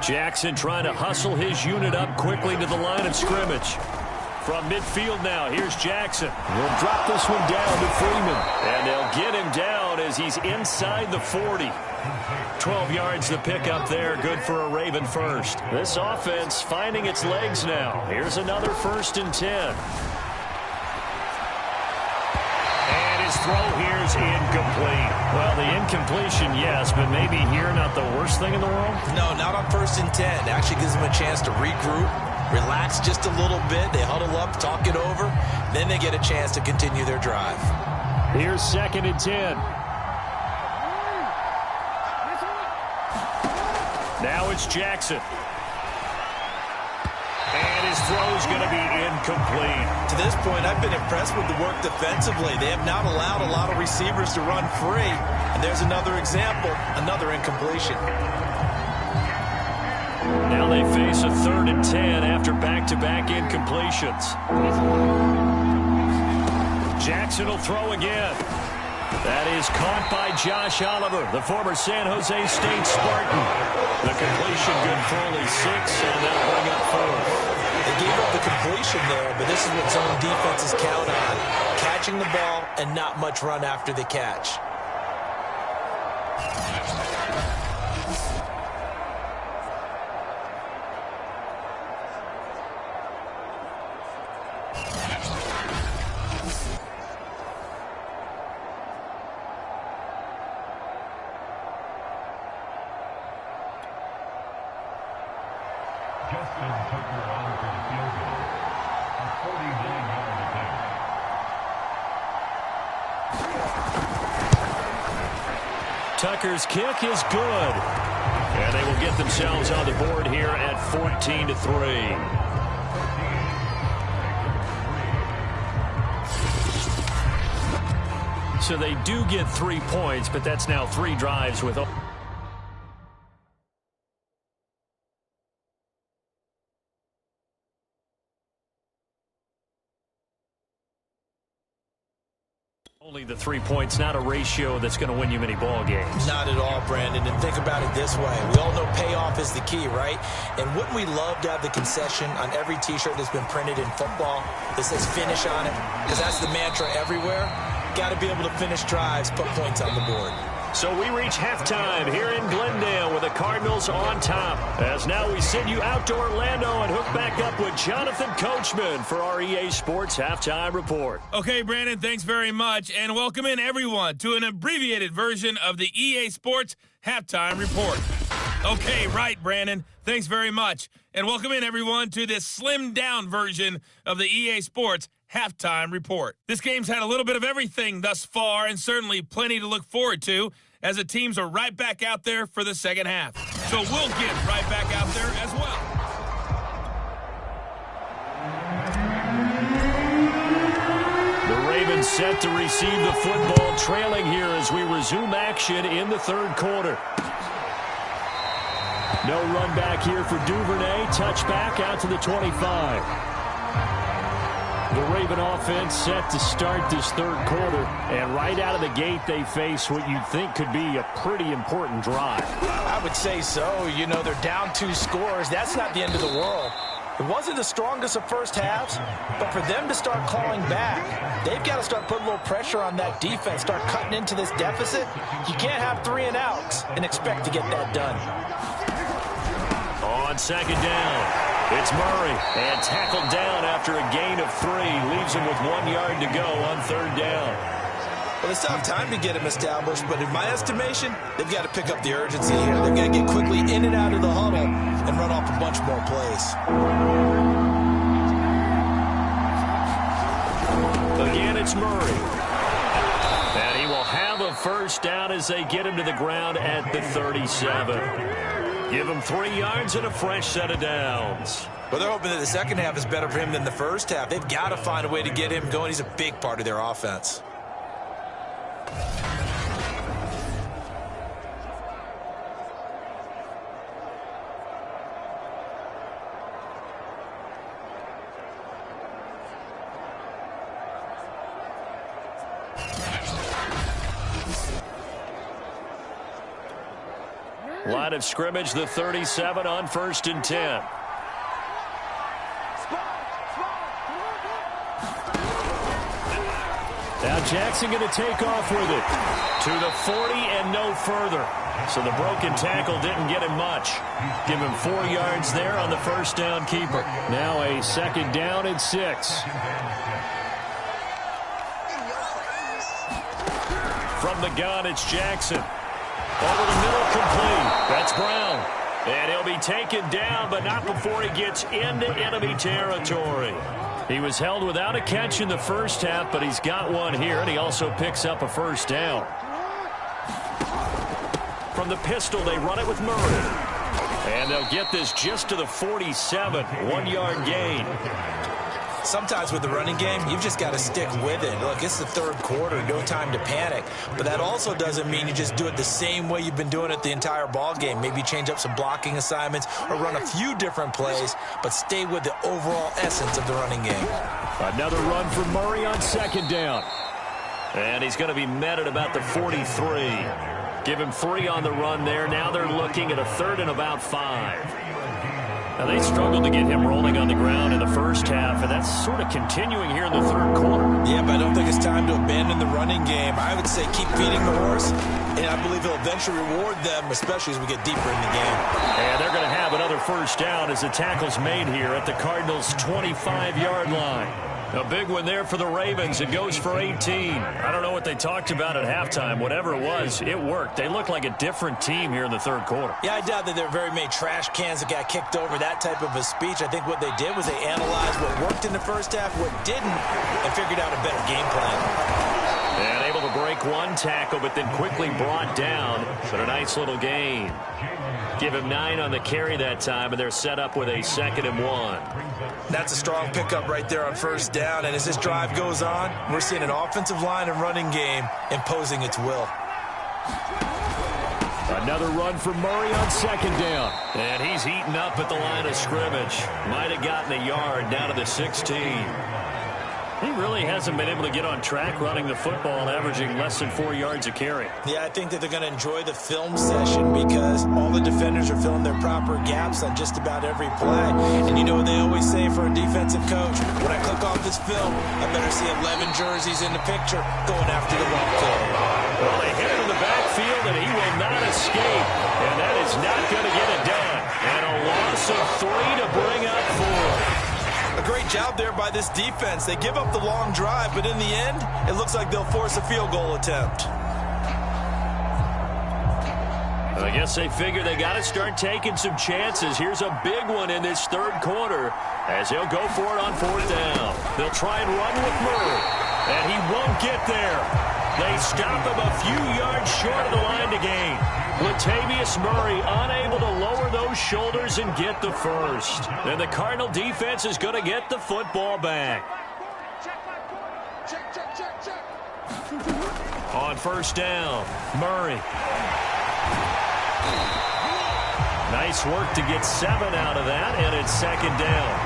Jackson trying to hustle his unit up quickly to the line of scrimmage. From midfield now, here's Jackson.
We'll drop this one down to Freeman.
And they'll get him down as he's inside the 40. 12 yards the pickup there, good for a Raven first. This offense finding its legs now. Here's another 1st and 10. Throw here's incomplete. Well, the incompletion, yes, but maybe here not the worst thing in the world?
No, not on 1st and 10. It actually gives them a chance to regroup, relax just a little bit. They huddle up, talk it over. Then they get a chance to continue their drive.
Here's 2nd and 10.
Now it's Jackson. And his throw's going to be incomplete.
To this point, I've been impressed with the work defensively. They have not allowed a lot of receivers to run free. And there's another example, another incompletion.
Now they face a 3rd and 10 after back-to-back incompletions. Jackson will throw again. That is caught by Josh Oliver, the former San Jose State Spartan. The completion good for only 6, and that'll bring up 4.
They gave up the completion there, but this is what zone defenses count on. Catching the ball and not much run after the catch.
Tucker's kick is good. And they will get themselves on the board here at 14-3. So they do get 3 points, but that's now 3 drives with... Only the 3 points, not a ratio that's going to win you many ball games.
Not at all, Brandon. And think about it this way. We all know payoff is the key, right? And wouldn't we love to have the concession on every T-shirt that's been printed in football that says finish on it? Because that's the mantra everywhere. Got to be able to finish drives, put points on the board.
So we reach halftime here in Glendale with the Cardinals on top. As now we send you out to Orlando and hook back up with Jonathan Coachman for our EA Sports Halftime Report.
Okay, Brandon, thanks very much. And welcome in, everyone, to an abbreviated version of the EA Sports Halftime Report. Okay, right, Brandon. Thanks very much. And welcome in, everyone, to this slimmed-down version of the EA Sports Halftime Report. This game's had a little bit of everything thus far, and certainly plenty to look forward to, as the teams are right back out there for the second half. So we'll get right back out there as well.
The Ravens set to receive the football, trailing here as we resume action in the third quarter. No run back here for Duvernay. Touchback out to the 25. The Raven offense set to start this third quarter, and right out of the gate they face what you'd think could be a pretty important drive.
I would say so. You know, they're down 2 scores. That's not the end of the world. It wasn't the strongest of first halves, but for them to start clawing back, they've got to start putting a little pressure on that defense, start cutting into this deficit. You can't have 3 and outs and expect to get that done.
On second down, it's Murray, and tackled down after a gain of 3. Leaves him with 1 yard to go on third down.
Well, they still have time to get him established, but in my estimation, they've got to pick up the urgency here. They've got to get quickly in and out of the huddle and run off a bunch more plays.
Again, it's Murray. And he will have a first down as they get him to the ground at the 37. Give him 3 yards and a fresh set of downs.
Well, they're hoping that the second half is better for him than the first half. They've got to find a way to get him going. He's a big part of their offense.
Line of scrimmage, the 37 on 1st and 10. Now Jackson going to take off with it to the 40 and no further. So the broken tackle didn't get him much. Give him 4 yards there on the first down keeper. Now a second down and 6. From the gun, it's Jackson. Over the middle, complete. That's Brown. And he'll be taken down, but not before he gets into enemy territory. He was held without a catch in the first half, but he's got one here, and he also picks up a first down. From the pistol, they run it with Murray. And they'll get this just to the 47, 1 yard gain.
Sometimes with the running game, you've just got to stick with it. Look, it's the third quarter, no time to panic. But that also doesn't mean you just do it the same way you've been doing it the entire ball game. Maybe change up some blocking assignments or run a few different plays, but stay with the overall essence of the running game.
Another run for Murray on second down. And he's going to be met at about the 43. Give him 3 on the run there. Now they're looking at a 3rd and about 5. Now, they struggled to get him rolling on the ground in the first half, and that's sort of continuing here in the third quarter.
Yeah, but I don't think it's time to abandon the running game. I would say keep feeding the horse, and I believe he'll eventually reward them, especially as we get deeper in the game.
And they're going to have another first down as the tackle's made here at the Cardinals' 25-yard line. A big one there for the Ravens. It goes for 18. I don't know what they talked about at halftime. Whatever it was, it worked. They look like a different team here in the third quarter.
Yeah, I doubt that there are very many trash cans that got kicked over, that type of a speech. I think what they did was they analyzed what worked in the first half, what didn't, and figured out a better game plan.
And able to break one tackle, but then quickly brought down. But a nice little gain. Give him 9 on the carry that time, and they're set up with a 2nd and 1.
That's a strong pickup right there on first down, and as this drive goes on, we're seeing an offensive line and running game imposing its will.
Another run for Murray on second down. And he's eaten up at the line of scrimmage. Might have gotten a yard down to the 16. He really hasn't been able to get on track running the football, averaging less than 4 yards a carry.
Yeah, I think that they're going to enjoy the film session because all the defenders are filling their proper gaps on just about every play. And you know what they always say for a defensive coach? When I click off this film, I better see 11 jerseys in the picture going after the ball.
Well, they hit it in the backfield, It's not going to get it done. And a loss of 3 to bring up 4.
A great job there by this defense. They give up the long drive, but in the end, it looks like they'll force a field goal attempt.
I guess they figure they got to start taking some chances. Here's a big one in this third quarter as he'll go for it on 4th down. They'll try and run with Murray, and he won't get there. They stop him a few yards short of the line to gain. Latavius Murray unable to lower those shoulders and get the first. And the Cardinal defense is going to get the football back. On 1st down, Murray. Nice work to get 7 out of that, and it's 2nd down.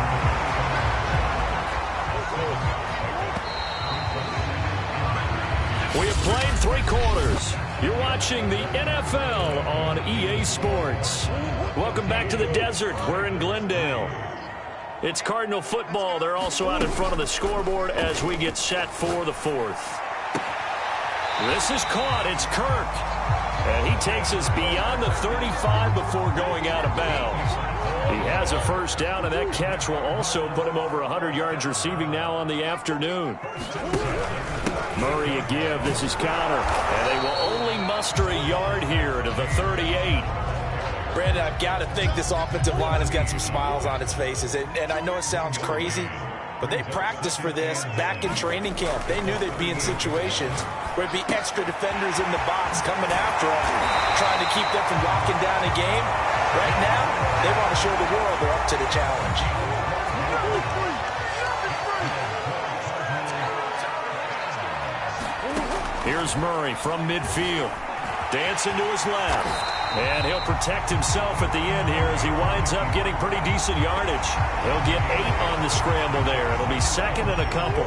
We have played 3 quarters. You're watching the NFL on EA Sports. Welcome back to the desert. We're in Glendale. It's Cardinal football. They're also out in front of the scoreboard as we get set for the 4th. This is caught. It's Kirk. And he takes us beyond the 35 before going out of bounds. He has a 1st down, and that catch will also put him over 100 yards receiving now on the afternoon. Murray a give. This is counter. And they will only muster a yard here to the 38.
Brandon, I've got to think this offensive line has got some smiles on its faces. And I know it sounds crazy, but they practiced for this back in training camp. They knew they'd be in situations where it'd be extra defenders in the box coming after them, trying to keep them from locking down a game. Right now, they want to show the world they're up to the challenge.
Here's Murray from midfield. Dancing to his left. And he'll protect himself at the end here as he winds up getting pretty decent yardage. He'll get 8 on the scramble there. It'll be 2nd and a couple.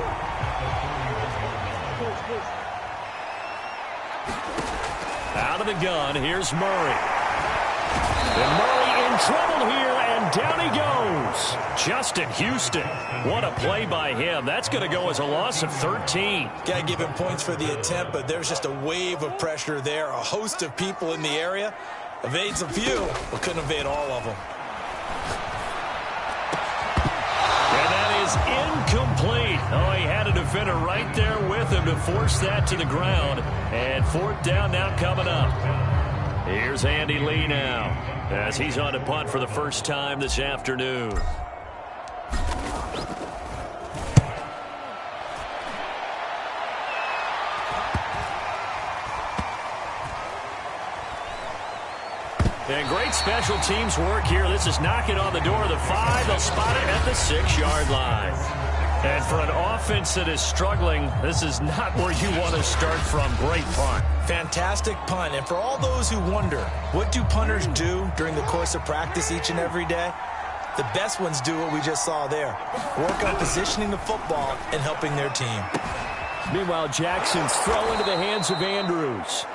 Out of the gun, here's Murray. And Murray in trouble here, and down he goes. Justin Houston. What a play by him. That's going to go as a loss of 13.
Got to give him points for the attempt, but there's just a wave of pressure there. A host of people in the area. Evades a few, but couldn't evade all of them.
And that is incomplete. Oh, he had a defender right there with him to force that to the ground. And 4th down now coming up. Here's Andy Lee now as he's on to punt for the first time this afternoon. And great special teams work here. This is knocking on the door of the 5. They'll spot it at the 6-yard line. And for an offense that is struggling, this is not where you want to start from. Great punt.
Fantastic punt. And for all those who wonder, what do punters do during the course of practice each and every day? The best ones do what we just saw there. Work on positioning the football and helping their team.
Meanwhile, Jackson's throw into the hands of Andrews.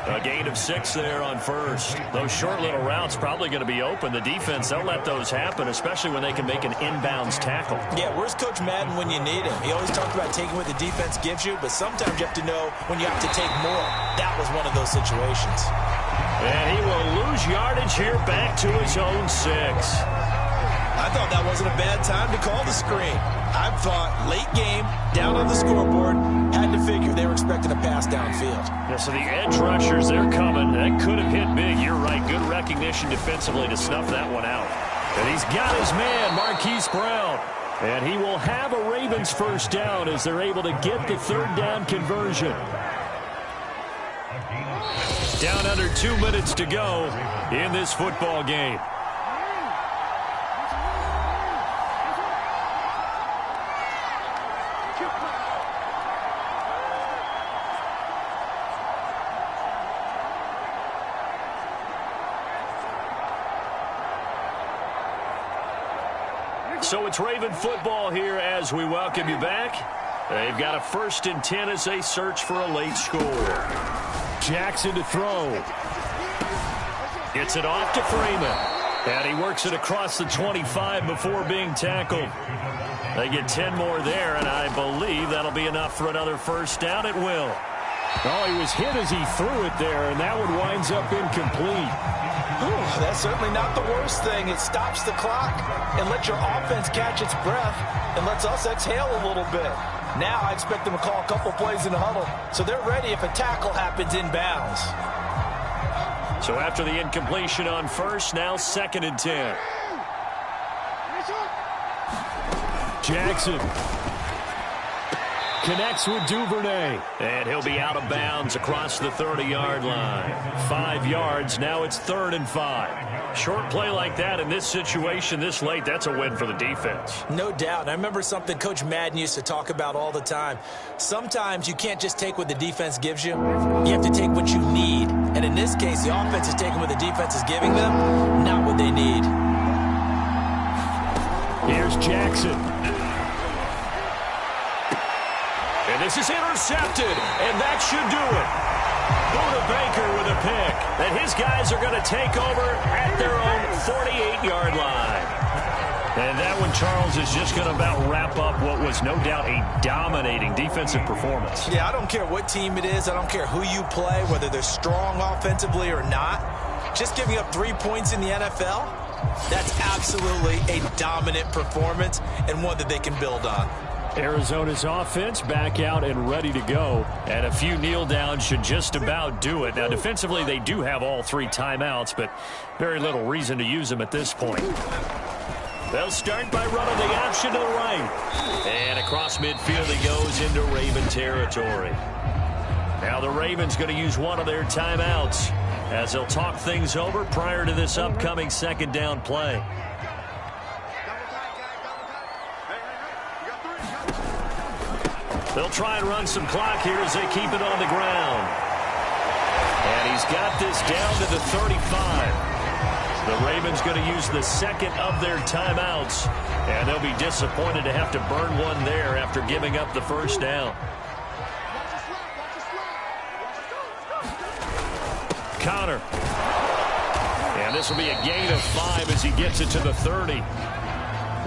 A gain of 6 there on 1st. Those short little routes probably going to be open. The defense, they'll let those happen, especially when they can make an inbounds tackle.
Yeah, where's Coach Madden when you need him? He always talked about taking what the defense gives you, but sometimes you have to know when you have to take more. That was one of those situations.
And he will lose yardage here back to his own 6.
I thought that wasn't a bad time to call the screen. I thought late game, down on the scoreboard, had to figure they were expecting a pass downfield.
Yeah, so the edge rushers, they're coming. That could have hit big. You're right. Good recognition defensively to snuff that one out.
And he's got his man, Marquise Brown. And he will have a Ravens 1st down as they're able to get the 3rd down conversion.
Down under 2 minutes to go in this football game. So it's Raven football here as we welcome you back. They've got a 1st and 10 as they search for a late score.
Jackson to throw.
Gets it off to Freeman. And he works it across the 25 before being tackled. They get 10 more there, and I believe that'll be enough for another 1st down. It will.
Oh, he was hit as he threw it there, and that one winds up incomplete.
Ooh, that's certainly not the worst thing. It stops the clock and lets your offense catch its breath and lets us exhale a little bit. Now I expect them to call a couple plays in the huddle, so they're ready if a tackle happens inbounds.
So after the incompletion on first, now 2nd and 10.
Jackson connects with Duvernay.
And he'll be out of bounds across the 30-yard line. 5 yards, now it's 3rd and 5. Short play like that in this situation this late, that's a win for the defense.
No doubt. And I remember something Coach Madden used to talk about all the time. Sometimes you can't just take what the defense gives you. You have to take what you need. And in this case, the offense is taking what the defense is giving them, not what they need.
Here's Jackson.
And this is intercepted, and that should do it. Buda Baker with a pick. And his guys are going to take over at their own 48-yard line. And that one, Charles, is just going to about wrap up what was no doubt a dominating defensive performance.
Yeah, I don't care what team it is. I don't care who you play, whether they're strong offensively or not. Just giving up 3 points in the NFL, that's absolutely a dominant performance and one that they can build on.
Arizona's offense back out and ready to go.
And a few kneel downs should just about do it. Now, defensively, they do have all 3 timeouts, but very little reason to use them at this point. They'll start by running the option to the right. And across midfield he goes into Raven territory. Now the Ravens going to use one of their timeouts as they'll talk things over prior to this upcoming 2nd down play. They'll try and run some clock here as they keep it on the ground. And he's got this down to the 35. The Ravens going to use the 2nd of their timeouts. And they'll be disappointed to have to burn one there after giving up the 1st down. Connor. And this will be a gain of 5 as he gets it to the 30.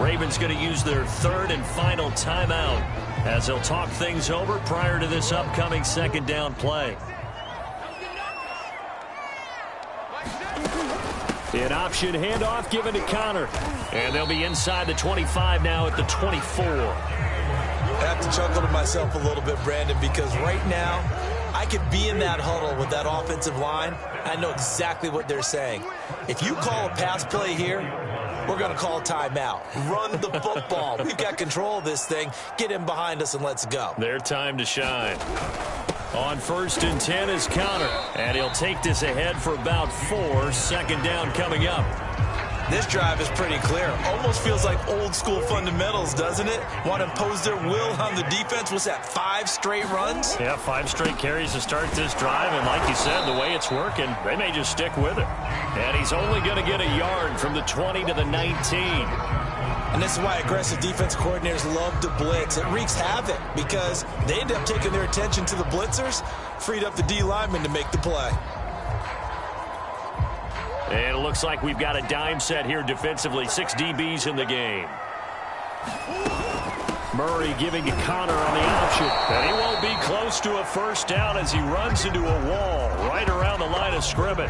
Ravens going to use their 3rd and final timeout as they'll talk things over prior to this upcoming 2nd down play.
An option handoff given to Connor.
And they'll be inside the 25 now at the 24.
I have to chuckle to myself a little bit, Brandon, because right now I could be in that huddle with that offensive line. I know exactly what they're saying. If you call a pass play here, we're going to call timeout. Run the football. We've got control of this thing. Get in behind us and let's go.
Their time to shine. On 1st and 10 is Connor. And he'll take this ahead for about 4. 2nd down coming up.
This drive is pretty clear. Almost feels like old school fundamentals, doesn't it? Want to impose their will on the defense. What's that, 5 straight runs?
Yeah, 5 straight carries to start this drive. And like you said, the way it's working, they may just stick with it. And he's only going to get a yard from the 20 to the 19.
And this is why aggressive defense coordinators love to blitz. It wreaks havoc because they end up taking their attention to the blitzers, freed up the D lineman to make the play.
And it looks like we've got a dime set here defensively. 6 DBs in the game.
Murray giving to Connor on the option.
And he won't be close to a 1st down as he runs into a wall right around the line of scrimmage.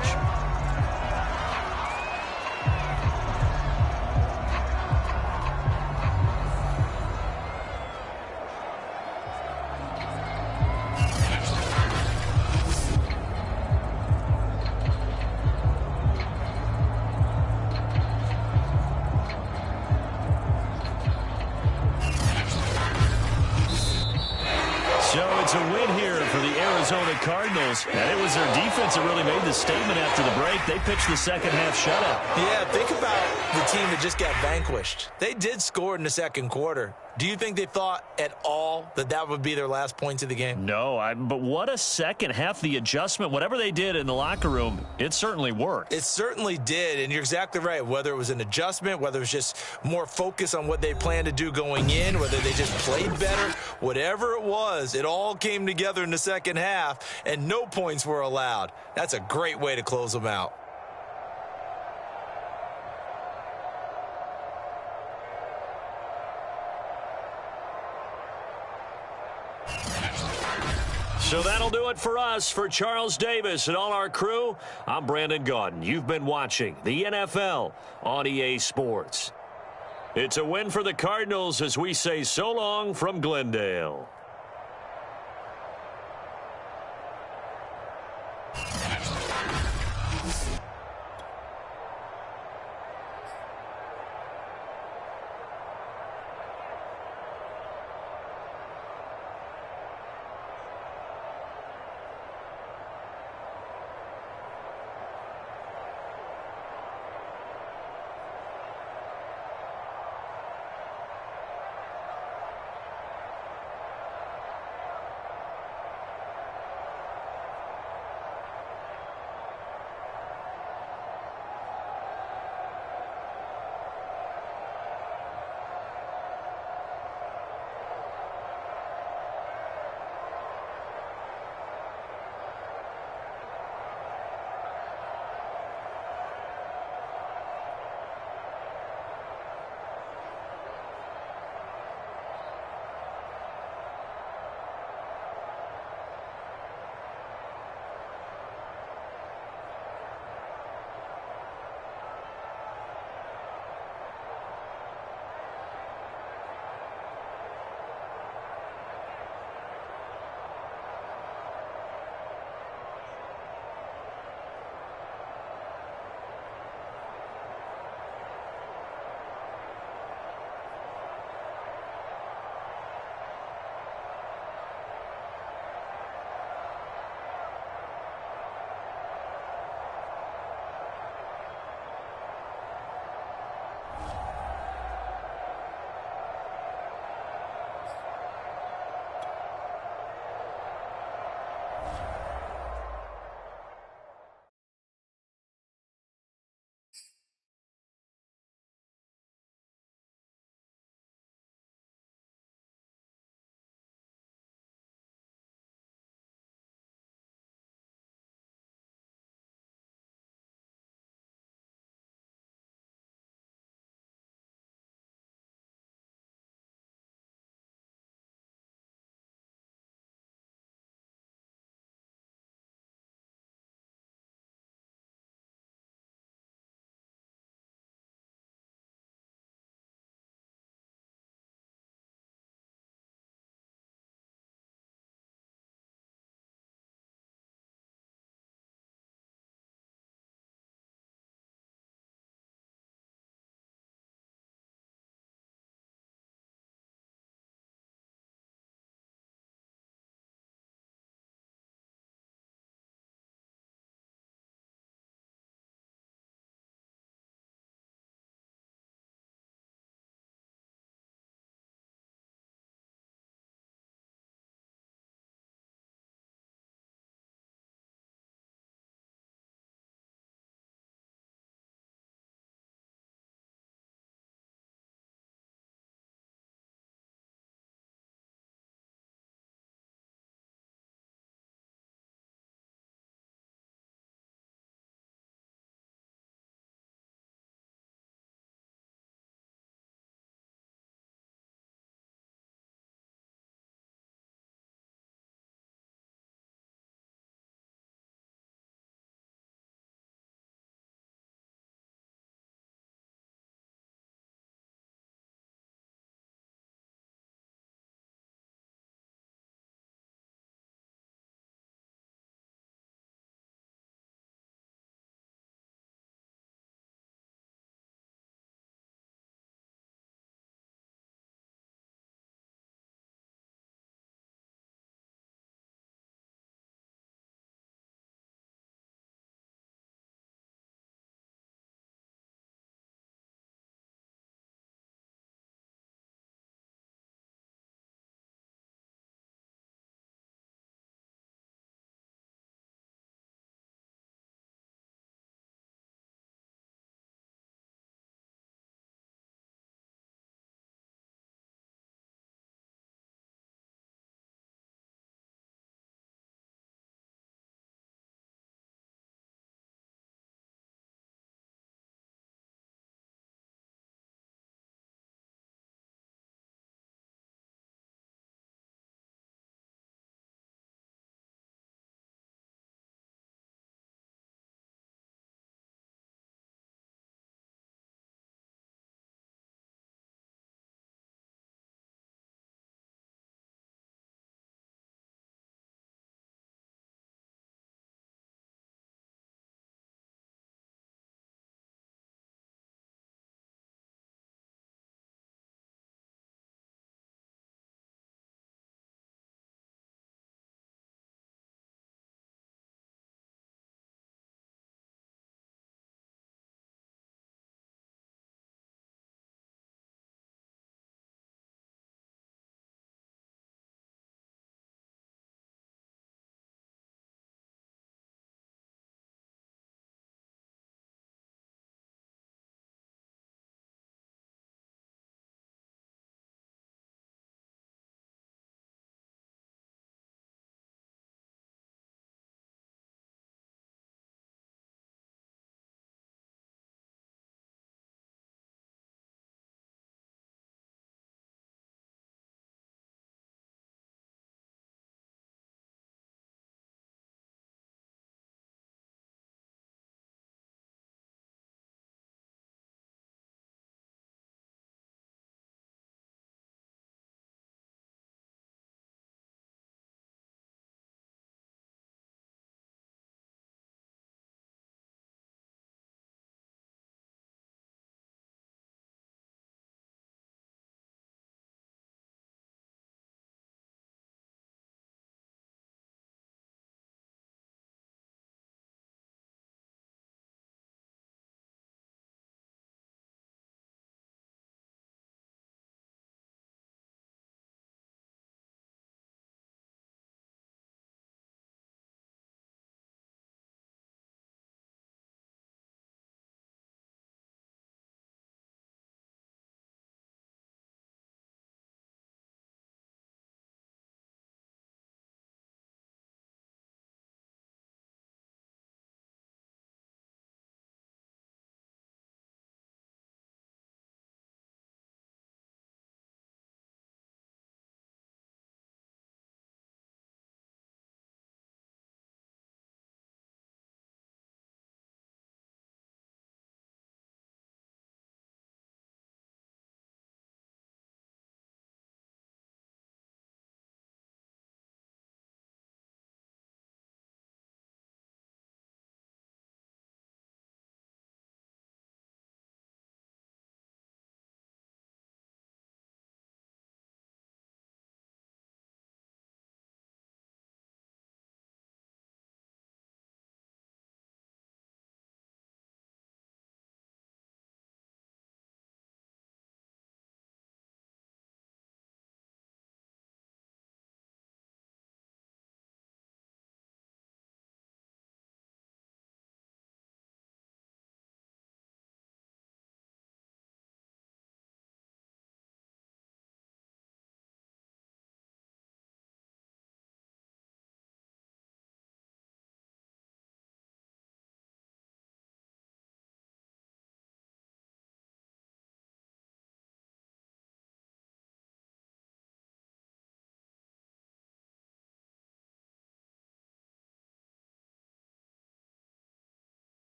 It's a win here for the Arizona Cardinals. And it was their defense that really made the statement after the break. They pitched the 2nd half shutout.
Yeah, think about the team that just got vanquished. They did score in the 2nd quarter. Do you think they thought at all that that would be their last points of the game?
No, but what a 2nd half. The adjustment, whatever they did in the locker room, it certainly worked.
It certainly did, and you're exactly right. Whether it was an adjustment, whether it was just more focus on what they planned to do going in, whether they just played better, whatever it was, it all came together in the 2nd half, and no points were allowed. That's a great way to close them out.
So that'll do it for us. For Charles Davis and all our crew, I'm Brandon Gaudin. You've been watching the NFL on EA Sports. It's a win for the Cardinals as we say so long from Glendale.